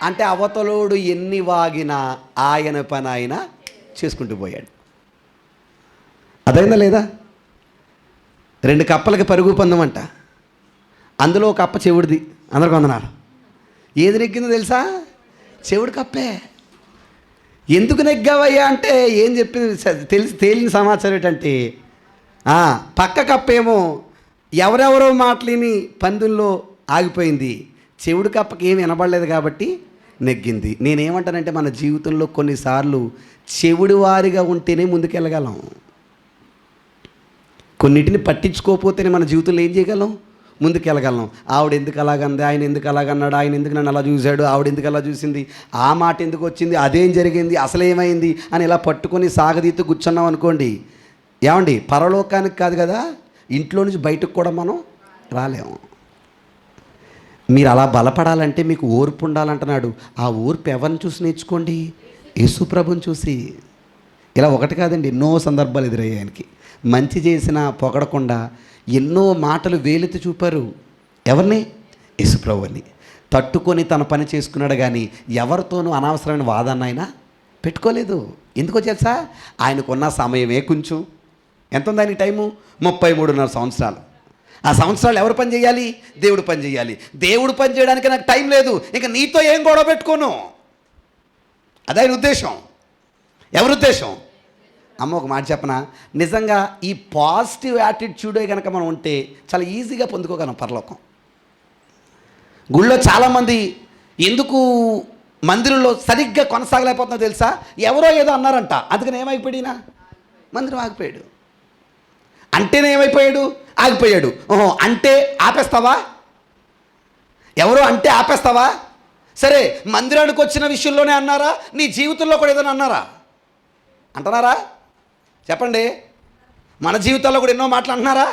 అంటే అవతలోడు ఎన్ని వాగినా ఆయన పని ఆయన చేసుకుంటూ పోయాడు. అదైందా లేదా? 2 కప్పలకి పరుగు పందెం అంట. అందులో ఒక కప్ప చెవుడిది. అందరికి వందనాలు. ఏది నెగ్గిందో తెలుసా? చెవుడు కప్పే. ఎందుకు నెగ్గావయ్యా అంటే ఏం చెప్పింది తేలిన సమాచారం ఏంటంటే, పక్క కప్పేమో ఎవరెవరో మాటలిని పందుల్లో ఆగిపోయింది. చెవుడు కప్పకి ఏమి వినబడలేదు కాబట్టి నెగ్గింది. నేనేమంటానంటే మన జీవితంలో కొన్నిసార్లు చెవుడు వారిగా ఉంటేనే ముందుకెళ్ళగలం. కొన్నిటిని పట్టించుకోకపోతేనే మన జీవితంలో ఏం చేయగలం? ముందుకెళ్ళగలం. ఆవిడ ఎందుకు అలాగంది, ఆయన ఎందుకు అలాగన్నాడు, ఆయన ఎందుకు నన్ను అలా చూశాడు, ఆవిడ ఎందుకు అలా చూసింది, ఆ మాట ఎందుకు వచ్చింది, అదేం జరిగింది, అసలేమైంది అని ఇలా పట్టుకొని సాగదీతూ కూర్చున్నాం అనుకోండి. ఏమండి, పరలోకానికి కాదు కదా, ఇంట్లో నుంచి బయటకు కూడా మనం రాలేము. మీరు అలా బలపడాలంటే మీకు ఓర్పు ఉండాలంటున్నాడు. ఆ ఓర్పు ఎవరిని చూసి నేర్చుకోండి? యేసుప్రభుని చూసి. ఇలా ఒకటి కాదండి, ఎన్నో సందర్భాలు ఎదురయ్యాయి ఆయనకి. మంచి చేసినా పొగడకుండా ఎన్నో మాటలు వేలెత్తి చూపారు. ఎవరిని? యేసుప్రభుని. తట్టుకొని తన పని చేసుకున్నాడు, కానీ ఎవరితోనూ అనవసరమైన వాదన ఆయన పెట్టుకోలేదు. ఎందుకో తెలుసా? ఆయనకున్న సమయమే కొంచెం. ఎంత ఉంది ఆయన టైము? 33.5 సంవత్సరాలు. ఆ సంవత్సరాలు ఎవరు పని చేయాలి? దేవుడు పని చేయాలి. దేవుడు పని చేయడానికి నాకు టైం లేదు, ఇంకా నీతో ఏం గొడవ పెట్టుకోను. అదే ఆయన ఉద్దేశం. ఎవరి ఉద్దేశం? అమ్మ ఒక మాట చెప్పనా, నిజంగా ఈ పాజిటివ్ యాటిట్యూడే కనుక మనం ఉంటే చాలా ఈజీగా పొందుకోగలం పరలోకం. గుళ్ళో చాలామంది ఎందుకు మందిరంలో సరిగ్గా కొనసాగలేకపోతుందో తెలుసా? ఎవరో ఏదో అన్నారంట, అందుకని ఏమైపోయినా మందిరం ఆగిపోయాడు. అంటేనే ఏమైపోయాడు? ఆగిపోయాడు. ఓహో, అంటే ఆపేస్తావా? ఎవరో అంటే ఆపేస్తావా? సరే, మందిరానికి వచ్చిన విషయంలోనే అన్నారా? నీ జీవితంలో కూడా ఏదైనా అన్నారా? అంటున్నారా? చెప్పండి. మన జీవితాల్లో కూడా ఎన్నో మాటలు అంటున్నారా?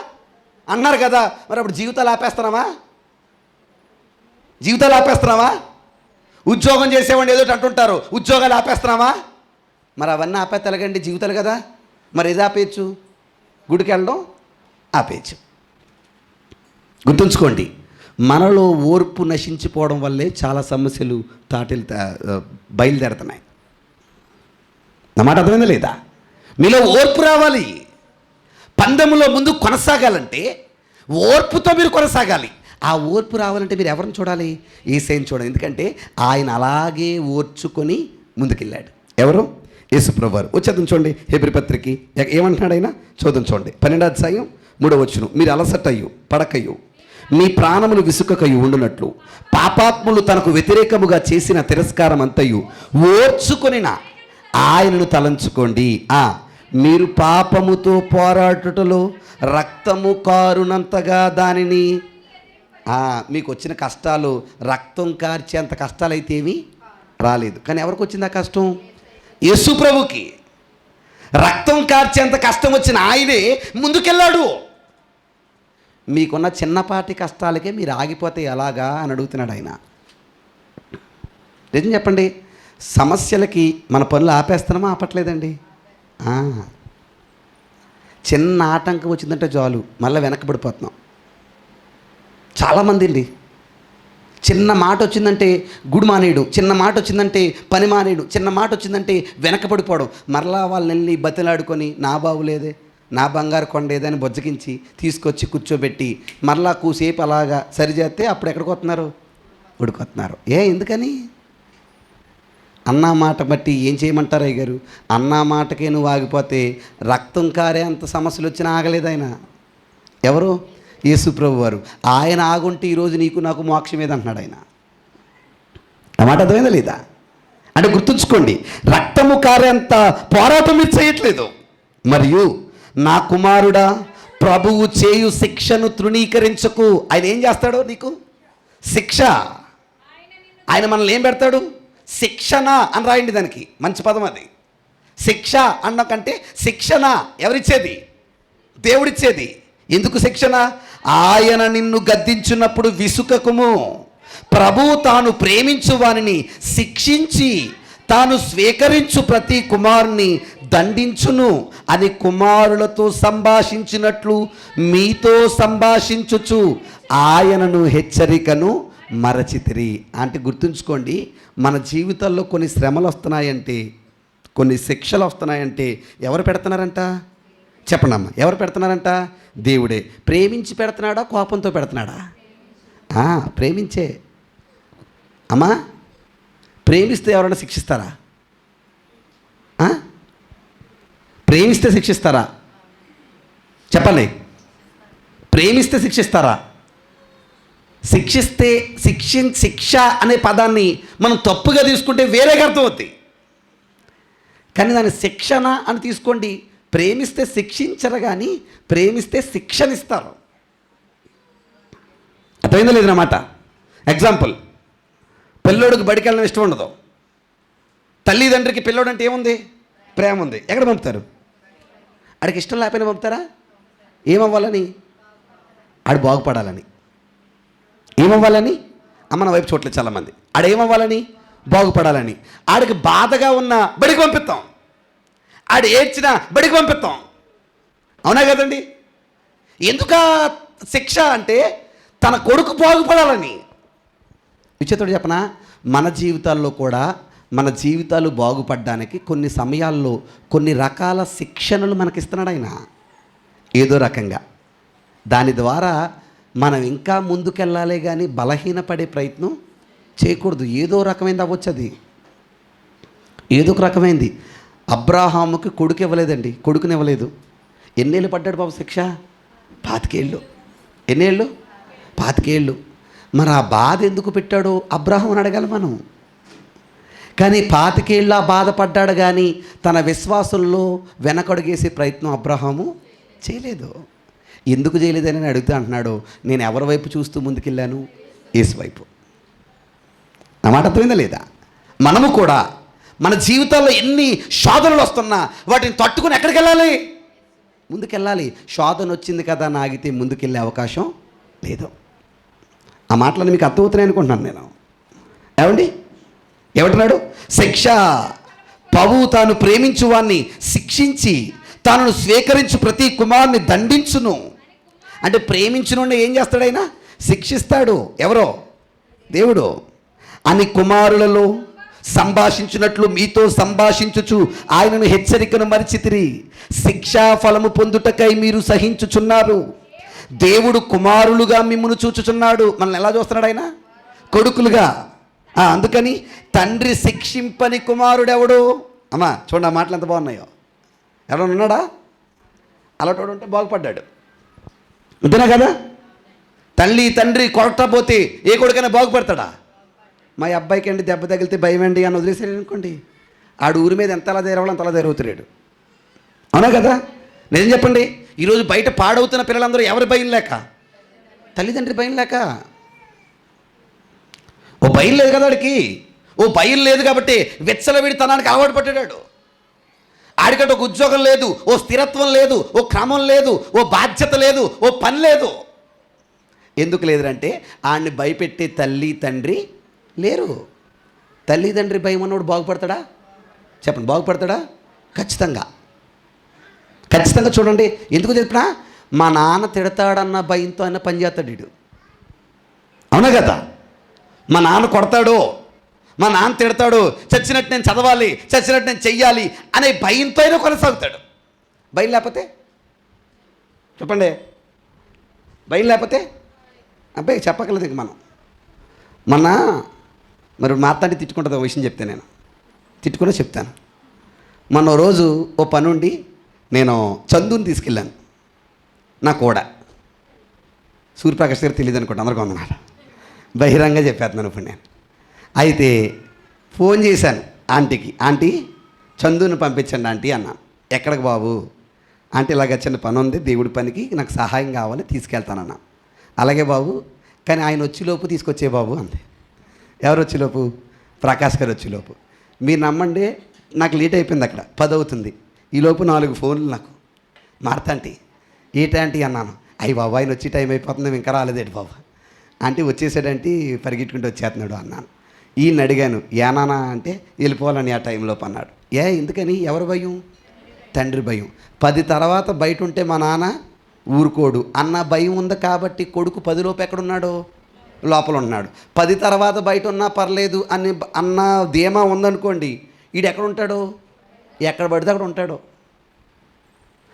అన్నారు కదా. మరి అప్పుడు జీవితాలు ఆపేస్తున్నావా? జీవితాలు ఆపేస్తున్నావా? ఉద్యోగం చేసేవాడిని ఏదో అంటుంటారు, ఉద్యోగాలు ఆపేస్తున్నావా? మరి అవన్నీ ఆపేతలగండి జీవితాలు కదా. మరి ఏది ఆపేయచ్చు? గుడికి వెళ్ళడం ఆపేయచ్చు. గుర్తుంచుకోండి, మనలో ఓర్పు నశించిపోవడం వల్లే చాలా సమస్యలు బయలుదేరుతున్నాయి. నా మాట అర్థమైందా లేదా? మీలో ఓర్పు రావాలి. పందెంలో ముందు కొనసాగాలంటే ఓర్పుతో మీరు కొనసాగాలి. ఆ ఓర్పు రావాలంటే మీరు ఎవరిని చూడాలి? యేసయ్యని చూడాలి. ఎందుకంటే ఆయన అలాగే ఓర్చుకొని ముందుకెళ్ళాడు. ఎవరు? యేసుప్రభు వారు. వచ్చేద్దాం చూడండి, హెబ్రీ పత్రిక ఏమంటున్నాడు ఆయన? చూద్దాం చూడండి, 12వ అధ్యాయం 3వ వచనం. మీరు అలసటయు పడకయు మీ ప్రాణములు విసుకకయు ఉండునట్లు పాపాత్ములు తనకు వ్యతిరేకముగా చేసిన తిరస్కారం అంతయు ఓర్చుకొనిన ఆయనను తలంచుకోండి. మీరు పాపముతో పోరాడుటలో రక్తము కారునంతగా దానిని మీకు వచ్చిన కష్టాలు రక్తం కార్చేంత కష్టాలు అయితే ఏమీ రాలేదు. కానీ ఎవరికి వచ్చింది ఆ కష్టం? యేసు ప్రభుకి. రక్తం కార్చేంత కష్టం వచ్చిన ఆయనే ముందుకెళ్ళాడు. మీకున్న చిన్నపాటి కష్టాలకే మీరు ఆగిపోతే ఎలాగా అని అడుగుతున్నాడు ఆయన. నిజం చెప్పండి, సమస్యలకి మన పనులు ఆపేస్తున్నామా? ఆపట్లేదండి. చిన్న ఆటంకం వచ్చిందంటే చాలు మళ్ళీ వెనకబడిపోతున్నాం. చాలామంది అండి, చిన్న మాట వచ్చిందంటే గుడి మానేయడం, చిన్న మాట వచ్చిందంటే పని మానేయడం, చిన్న మాట వచ్చిందంటే వెనకబడిపోవడం. మరలా వాళ్ళని వెళ్ళి బతిలాడుకొని నా బాబులేదే, నా బంగారు కొండేదని బొజ్జగించి తీసుకొచ్చి కూర్చోబెట్టి మరలా కూసేపు అలాగా సరిచేస్తే అప్పుడు ఎక్కడికి వస్తున్నారు? ఉడికొస్తున్నారు. ఎందుకని? అన్నా మాట బట్టి ఏం చేయమంటారు అయ్య గారు? అన్నా మాటకే నువ్వు ఆగిపోతే రక్తం కారే అంత సమస్యలు వచ్చినా ఆగలేదు ఆయన. ఎవరు? యేసు ప్రభు వారు. ఆయన ఆగుంటే ఈరోజు నీకు నాకు మోక్షం ఏదంటున్నాడు ఆయన. ఆ మాట అర్థమైందా లేదా? అంటే గుర్తుంచుకోండి, రక్తము కారేంత పోరాటం మీరు చేయట్లేదు. మరియు నా కుమారుడా, ప్రభువు చేయు శిక్షను తృణీకరించకు. ఆయన ఏం చేస్తాడో నీకు శిక్ష. ఆయన మనల్ని ఏం పెడతాడు? శిక్షణ అని రాయండి, దానికి మంచి పదం అది. శిక్ష అన్న కంటే శిక్షణ ఎవరిచ్చేది? దేవుడిచ్చేది. ఎందుకు శిక్షణ? ఆయన నిన్ను గద్దించున్నప్పుడు విసుకకుము. ప్రభువు తాను ప్రేమించు వానిని శిక్షించి తాను స్వీకరించు ప్రతి కుమారుని దండించును అని కుమారులతో సంభాషించినట్లు మీతో సంభాషించుచు ఆయనను హెచ్చరికను మరచితిరి. అంటే గుర్తుంచుకోండి, మన జీవితాల్లో కొన్ని శ్రమలు వస్తున్నాయంటే, కొన్ని శిక్షలు వస్తున్నాయంటే ఎవరు పెడుతున్నారంట? చెప్పండి అమ్మ, ఎవరు పెడుతున్నారంట? దేవుడే. ప్రేమించి పెడుతున్నాడా, కోపంతో పెడుతున్నాడా? ప్రేమించే. అమ్మా, ప్రేమిస్తే ఎవరైనా శిక్షిస్తారా? ప్రేమిస్తే శిక్షిస్తారా? చెప్పండి. ప్రేమిస్తే శిక్షిస్తారా? శిక్ష అనే పదాన్ని మనం తప్పుగా తీసుకుంటే వేరేగా అర్థం అవుతుంది. కానీ దాన్ని శిక్షణ అని తీసుకోండి. ప్రేమిస్తే శిక్షించరు, కానీ ప్రేమిస్తే శిక్షణిస్తారు. అర్థమైందా లేదన్నమాట. ఎగ్జాంపుల్, పిల్లోడికి బడికి వెళ్ళడం ఇష్టం ఉండదు. తల్లిదండ్రికి పిల్లోడు అంటే ఏముంది? ప్రేమ ఉంది. ఎక్కడ పంపుతారు? ఆడికి ఇష్టం లేకపోయినా పంపుతారా? ఏమవ్వాలని? ఆడు బాగుపడాలని. ఏమవ్వాలని? అమ్మ నా వైపు చూడలేదు చాలామంది. ఆడేమవ్వాలని? బాగుపడాలని. ఆడికి బాధగా ఉన్న బడికి పంపిస్తాం, ఆడు ఏడ్చినా బడికి పంపిస్తాం. అవునా కదండి? ఎందుక శిక్ష అంటే తన కొడుకు బాగుపడాలని. విచిత్రుడు చెప్పనా, మన జీవితాల్లో కూడా మన జీవితాలు బాగుపడడానికి కొన్ని సమయాల్లో కొన్ని రకాల శిక్షణలు మనకిస్తున్నాడు ఆయన, ఏదో రకంగా. దాని ద్వారా మనం ఇంకా ముందుకెళ్ళాలి కానీ బలహీనపడే ప్రయత్నం చేయకూడదు. ఏదో రకమైనది అవ్వచ్చు, అది ఏదో ఒక రకమైంది. అబ్రాహాముకి కొడుకు ఇవ్వలేదండి, కొడుకుని ఇవ్వలేదు. ఎన్నేళ్ళు పడ్డాడు బాబు శిక్ష? 25 ఏళ్ళు. ఎన్నేళ్ళు? 25 ఏళ్ళు. మరి ఆ బాధ ఎందుకు పెట్టాడో అబ్రాహాం అని అడగాలి మనం. కానీ 25 ఏళ్ళ బాధపడ్డాడు, కానీ తన విశ్వాసంలో వెనకడుగేసే ప్రయత్నం అబ్రాహాము చేయలేదు. ఎందుకు చేయలేదని అడుగుతూ అంటున్నాడు, నేను ఎవరి వైపు చూస్తూ ముందుకెళ్ళాను? యేసు వైపు. నా మాట అర్థమైందా లేదా? మనము కూడా మన జీవితాల్లో ఎన్ని శోధనలు వస్తున్నా వాటిని తట్టుకుని ఎక్కడికి వెళ్ళాలి? ముందుకెళ్ళాలి. శోధన వచ్చింది కదా అని ఆగితే ముందుకెళ్ళే అవకాశం లేదు. ఆ మాటలను మీకు అర్థమవుతున్నాయి అనుకుంటున్నాను నేను. ఏమండి? ఏమంటున్నాడు? శిక్ష. ప్రభువు తాను ప్రేమించు వాన్ని శిక్షించి తాను స్వీకరించు ప్రతి కుమారుని దండించును. అంటే ప్రేమించును ఏం చేస్తాడు ఆయన? శిక్షిస్తాడు. ఎవరో? దేవుడు. అని కుమారులలో సంభాషించినట్లు మీతో సంభాషించుచు ఆయనను హెచ్చరికను మరిచితిరి. శిక్షా ఫలము పొందుటకై మీరు సహించుచున్నారు. దేవుడు కుమారులుగా మిమ్మును చూచుచున్నాడు. మనల్ని ఎలా చూస్తున్నాడు ఆయన? కొడుకులుగా. అందుకని తండ్రి శిక్షింపని కుమారుడెవడు? అమ్మా చూడండి, ఆ మాటలు ఎంత బాగున్నాయో. ఎవరైనా ఉన్నాడా? అలాంటి ఉంటే బాగుపడ్డాడు. అంతేనా కదా? తండ్రి కొట్టకపోతే ఏ కొడుకైనా బాగుపడతాడా? మా అబ్బాయికి అండి దెబ్బ తగిలితే భయం అండి అని వదిలేసాడు అనుకోండి, ఆడు ఊరి మీద ఎంత అలా తెరవాలో అంత అలా తెరుగుతున్నాడు. అవునా కదా? నిజం చెప్పండి. ఈరోజు బయట పాడవుతున్న పిల్లలందరూ ఎవరి భయం లేక? తల్లిదండ్రి భయం లేక. ఓ భయం లేదు కదా వాడికి. ఓ భయం లేదు కాబట్టి విచ్చలవిడితనానికి అలవాటు పట్టాడు. ఆడికంటే ఒక ఉద్యోగం లేదు, ఓ స్థిరత్వం లేదు, ఓ క్రమం లేదు, ఓ బాధ్యత లేదు, ఓ పని లేదు. ఎందుకు లేదంటే ఆడిని భయపెట్టే తల్లి తండ్రి లేరు. తల్లిదండ్రి భయం అన్నోడు బాగుపడతాడా? చెప్పండి, బాగుపడతాడా? ఖచ్చితంగా ఖచ్చితంగా. చూడండి, ఎందుకు చెప్పినా మా నాన్న తిడతాడన్న భయంతో ఆయన పనిచేస్తాడు వీడు. అవునా కదా? మా నాన్న కొడతాడు, మా నాన్న తిడతాడు, చచ్చినట్టు నేను చదవాలి, చచ్చినట్టు నేను చెయ్యాలి అనే భయంతో అయినా కొనసాగుతాడు. భయం లేకపోతే చెప్పండి, భయం లేకపోతే అబ్బాయి చెప్పగలదు. ఇంక మనం మరి మాట్లాడి తిట్టుకుంటుంది. ఒక విషయం చెప్తే నేను తిట్టుకునే చెప్తాను. మొన్న రోజు ఓ పని ఉండి నేను చందుని తీసుకెళ్ళాను. నా కూడా సూర్యప్రకాష్ గారు తెలియదు అనుకోండి, అందరికీ వందనాలు. బహిరంగంగా చెప్పేస్తున్నాను ఇప్పుడు నేను. అయితే ఫోన్ చేశాను ఆంటీకి, ఆంటీ చందుని పంపించండి ఆంటీ అన్నాను. ఎక్కడికి బాబు? ఆంటీ ఇలాగ చిన్న పని ఉంది, దేవుడి పనికి, నాకు సహాయం కావాలి, తీసుకెళ్తానన్నా. అలాగే బాబు, కానీ ఆయన వచ్చేలోపు తీసుకొచ్చే బాబు అంతే. ఎవరు వచ్చేలోపు? ప్రకాష్ గారు వచ్చేలోపు. మీరు నమ్మండి, నాకు లేట్ అయిపోయింది. అక్కడ 10 అవుతుంది. ఈలోపు 4 ఫోన్లు నాకు. మారుతాంటీ ఏటాంటీ అన్నాను. అయ్యి బాబు, ఆయన వచ్చి టైం అయిపోతుంది, ఇంకా రాలేదేంటి బాబు? ఆంటీ వచ్చేసాడంటే పరిగెట్టుకుంటూ వచ్చేస్తున్నాడు అన్నాను. ఈయన అడిగాను, ఏనానా అంటే వెళ్ళిపోవాలని ఆ టైంలోపు అన్నాడు. ఎందుకని? ఎవరి భయం? తండ్రి భయం. 10 తర్వాత బయట ఉంటే మా నాన్న ఊరుకోడు అన్న భయం ఉంది కాబట్టి కొడుకు 10 లోపు ఎక్కడున్నాడు? లోపల ఉన్నాడు. 10 తర్వాత బయట ఉన్నా పర్లేదు అన్న ధీమా ఉందనుకోండి, వీడు ఎక్కడ ఉంటాడు? ఎక్కడ పడితే అక్కడ ఉంటాడు.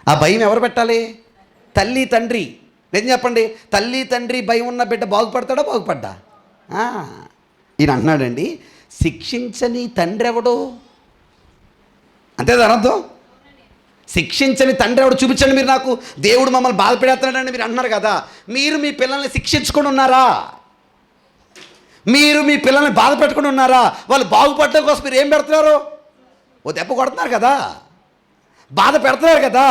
ఆ భయం ఎవరు పెట్టాలి? తల్లి తండ్రి. నిజం చెప్పండి, తల్లి తండ్రి భయం ఉన్న బిడ్డ బాగుపడతాడా? బాగుపడ్డా? ఈయన అంటున్నాడండి, శిక్షించని తండ్రి ఎవడు? అంతే అర్థం. శిక్షించని తండ్రి ఎవడు చూపించండి మీరు నాకు. దేవుడు మమ్మల్ని బాధపెడతాడని మీరు అంటున్నారు కదా, మీరు మీ పిల్లల్ని శిక్షించుకొని ఉన్నారా? మీరు మీ పిల్లల్ని బాధ పెట్టుకుని ఉన్నారా? వాళ్ళు బాగుపడడం కోసం మీరు ఏం పెడుతున్నారు? ఓ దెబ్బ కొడుతున్నారు కదా, బాధ పెడుతున్నారు కదా.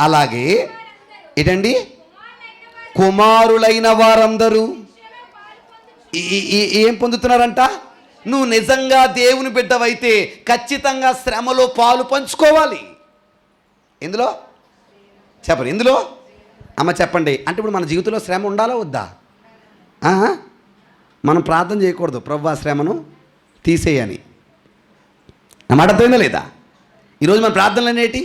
అలాగే ఏంటండి, కుమారులైన వారందరూ ఏం పొందుతున్నారంట? నువ్వు నిజంగా దేవుని బిడ్డవైతే ఖచ్చితంగా శ్రమలో పాలు పంచుకోవాలి. ఎందులో చెప్పండి, ఎందులో అమ్మ చెప్పండి. అంటే ఇప్పుడు మన జీవితంలో శ్రమ ఉండాలా వద్దా? మనం ప్రార్థన చేయకూడదు ప్రభువా శ్రమను తీసేయని. నా మాట అర్థమైందా లేదా? ఈరోజు మన ప్రార్థనలు అనేటి,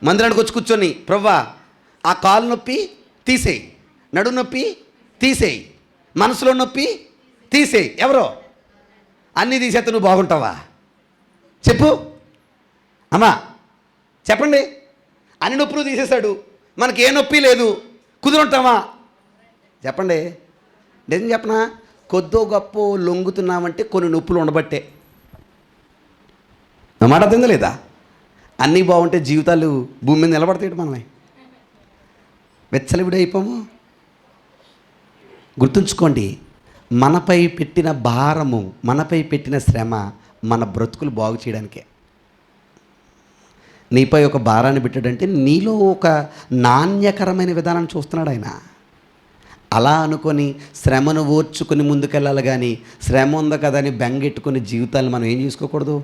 మందిరానికి వచ్చి కూర్చొని ప్రభువా ఆ కాలు నొప్పి తీసేయి, నడుము నొప్పి తీసేయి, మనసులో నొప్పి తీసేయి. ఎవరో అన్నీ తీసేస్తే నువ్వు బాగుంటావా? చెప్పు అమ్మా, చెప్పండి. అన్ని నొప్పులు తీసేశాడు, మనకి ఏ నొప్పి లేదు, కుదురుంటామా? చెప్పండి. నిజం చెప్పనా, కొద్దో గొప్ప లొంగుతున్నామంటే కొన్ని నొప్పులు ఉండబట్టే. నా మాట అర్థందా లేదా? అన్నీ బాగుంటే జీవితాలు భూమి మీద నిలబడతాయి. మనమే వెచ్చలివిడి అయిపోము. గుర్తుంచుకోండి, మనపై పెట్టిన భారము, మనపై పెట్టిన శ్రమ మన బ్రతుకులు బాగు చేయడానికే. నీపై ఒక భారాన్ని పెట్టాడంటే నీలో ఒక నాణ్యకరమైన విధానాన్ని చూస్తున్నాడు ఆయన. అలా అనుకొని శ్రమను ఓర్చుకొని ముందుకెళ్ళాలి కానీ శ్రమ ఉంది కదా అని బెంగెట్టుకుని జీవితాన్ని మనం ఏం చేసుకోకూడదు,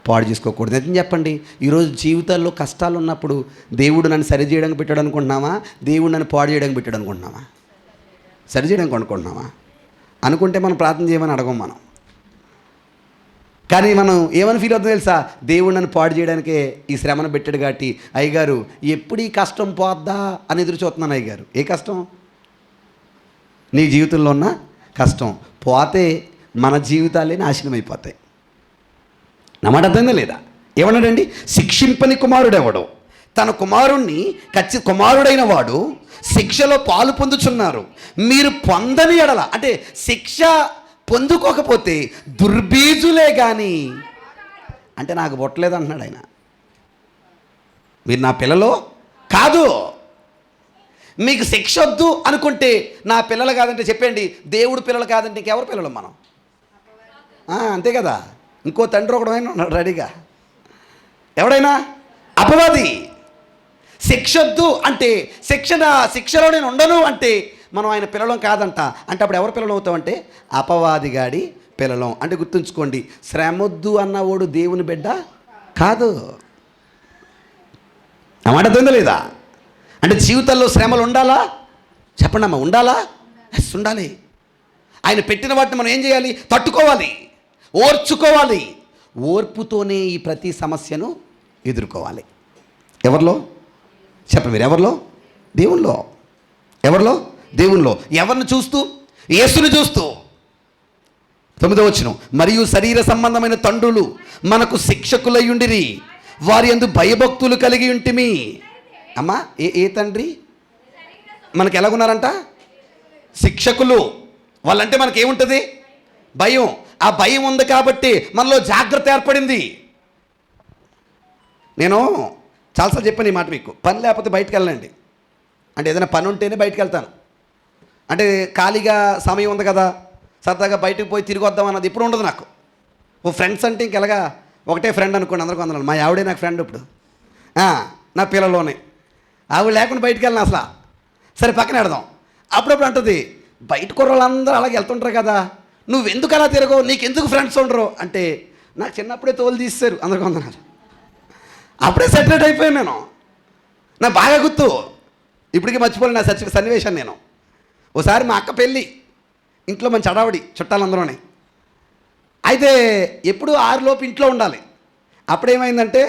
పాడు చేసుకోకూడదు. నిజం చెప్పండి, ఈరోజు జీవితాల్లో కష్టాలు ఉన్నప్పుడు దేవుడు నన్ను సరి చేయడానికి పెట్టాడు అనుకుంటున్నామా? దేవుడు నన్ను పాడు చేయడానికి పెట్టాడు అనుకుంటున్నామా? సరి చేయడానికి అనుకుంటున్నామా? అనుకుంటే మనం ప్రార్థన చేయమని అడగం మనం. కానీ మనం ఏమని ఫీల్ అవుతుందో తెలుసా? దేవుడు నన్ను పాడు చేయడానికే ఈ శ్రమను పెట్టాడు కాబట్టి అయ్యగారు ఎప్పుడు ఈ కష్టం పోద్దా అని ఎదురు చూస్తున్నాను. అయ్యగారు ఏ కష్టం? నీ జీవితంలో ఉన్న కష్టం పోతే మన జీవితాలే నాశనం అయిపోతాయి. నా మాట అర్థంగా లేదా? ఏమన్నాడండి? శిక్షింపని కుమారుడు ఎవడు? తన కుమారుణ్ణి కుమారుడైన వాడు శిక్షలో పాలు పొందుచున్నారు. మీరు పొందని ఎడల, అంటే శిక్ష పొందుకోకపోతే దుర్బీజులే కానీ, అంటే నాకు పుట్టలేదు అంటున్నాడు ఆయన. మీరు నా పిల్లలు కాదు. మీకు శిక్ష వద్దు అనుకుంటే నా పిల్లలు కాదంటే చెప్పండి, దేవుడు పిల్లలు కాదంటే ఇంకెవరు పిల్లలు మనం? అంతే కదా. ఇంకో తండ్రి ఒకడైనా ఉన్నాడు రెడీగా. ఎవడైనా అపవాది. శిక్షొద్దు అంటే శిక్షలో నేను ఉండను అంటే మనం ఆయన పిల్లలం కాదంట. అంటే అప్పుడు ఎవరు పిల్లలు అవుతామంటే అపవాదిగాడి పిల్లలం. అంటే గుర్తుంచుకోండి, శ్రమొద్దు అన్నవాడు దేవుని బిడ్డ కాదు. అన్నమాట అర్థమైందా లేదా? అంటే జీవితంలో శ్రమలు ఉండాలా? చెప్పండి అమ్మా, ఉండాలా? ఎస్, ఉండాలి. ఆయన పెట్టిన వాటిని మనం ఏం చేయాలి? తట్టుకోవాలి, ఓర్చుకోవాలి. ఓర్పుతోనే ఈ ప్రతి సమస్యను ఎదుర్కోవాలి. ఎవరిలో చెప్పండి మీరు? ఎవరిలో? దేవుల్లో. ఎవరిలో? దేవుల్లో. ఎవరిని చూస్తూ? యేసుని చూస్తూ. 9వ వచనం, మరియు శరీర సంబంధమైన తండ్రులు మనకు శిక్షకులయ్యుండిరి, వారి యందు భయభక్తులు కలిగి ఉంటిమి. అమ్మా, ఏ తండ్రి మనకు ఎలాగున్నారంట? శిక్షకులు. వాళ్ళంటే మనకేముంటుంది? భయం. ఆ భయం ఉంది కాబట్టి మనలో జాగ్రత్త ఏర్పడింది. నేను చాలాసార్లు చెప్పాను ఈ మాట మీకు. పని లేకపోతే బయటకు వెళ్ళండి అంటే ఏదైనా పని ఉంటేనే బయటకు వెళ్తాను. అంటే ఖాళీగా సమయం ఉంది కదా, సరదాగా బయటకు పోయి తిరిగి వద్దాం అన్నది ఇప్పుడు ఉండదు నాకు. ఓ ఫ్రెండ్స్ అంటే ఇంకెలాగా ఒకటే ఫ్రెండ్ అనుకోండి, అందరికీ వందనాలు. మా ఆవిడే నాకు ఫ్రెండ్. ఇప్పుడు నా పిల్లలోనే ఆవిడ లేకుండా బయటకు వెళ్ళిన అసలు. సరే పక్కన పెడదాం. అప్పుడప్పుడు అంటుంది, బయట కుర్రోళ్ళందరూ అలాగే వెళ్తుంటారు కదా, నువ్వెందుకు అలా తిరగవు, నీకెందుకు ఫ్రెండ్స్ ఉండరు అంటే, నాకు చిన్నప్పుడే తోలు తీస్తారు. అందరికీ వందనాలు. అప్పుడే సెపరేట్ అయిపోయాను నేను. నాకు బాగా గుర్తు, ఇప్పటికీ మర్చిపోలేను నా సన్నివేశాన్ని నేను. ఓసారి మా అక్క పెళ్ళి, ఇంట్లో మంచి హడావుడి, చుట్టాలందరూనే. అయితే ఎప్పుడు 6 లోపు ఇంట్లో ఉండాలి. అప్పుడేమైందంటే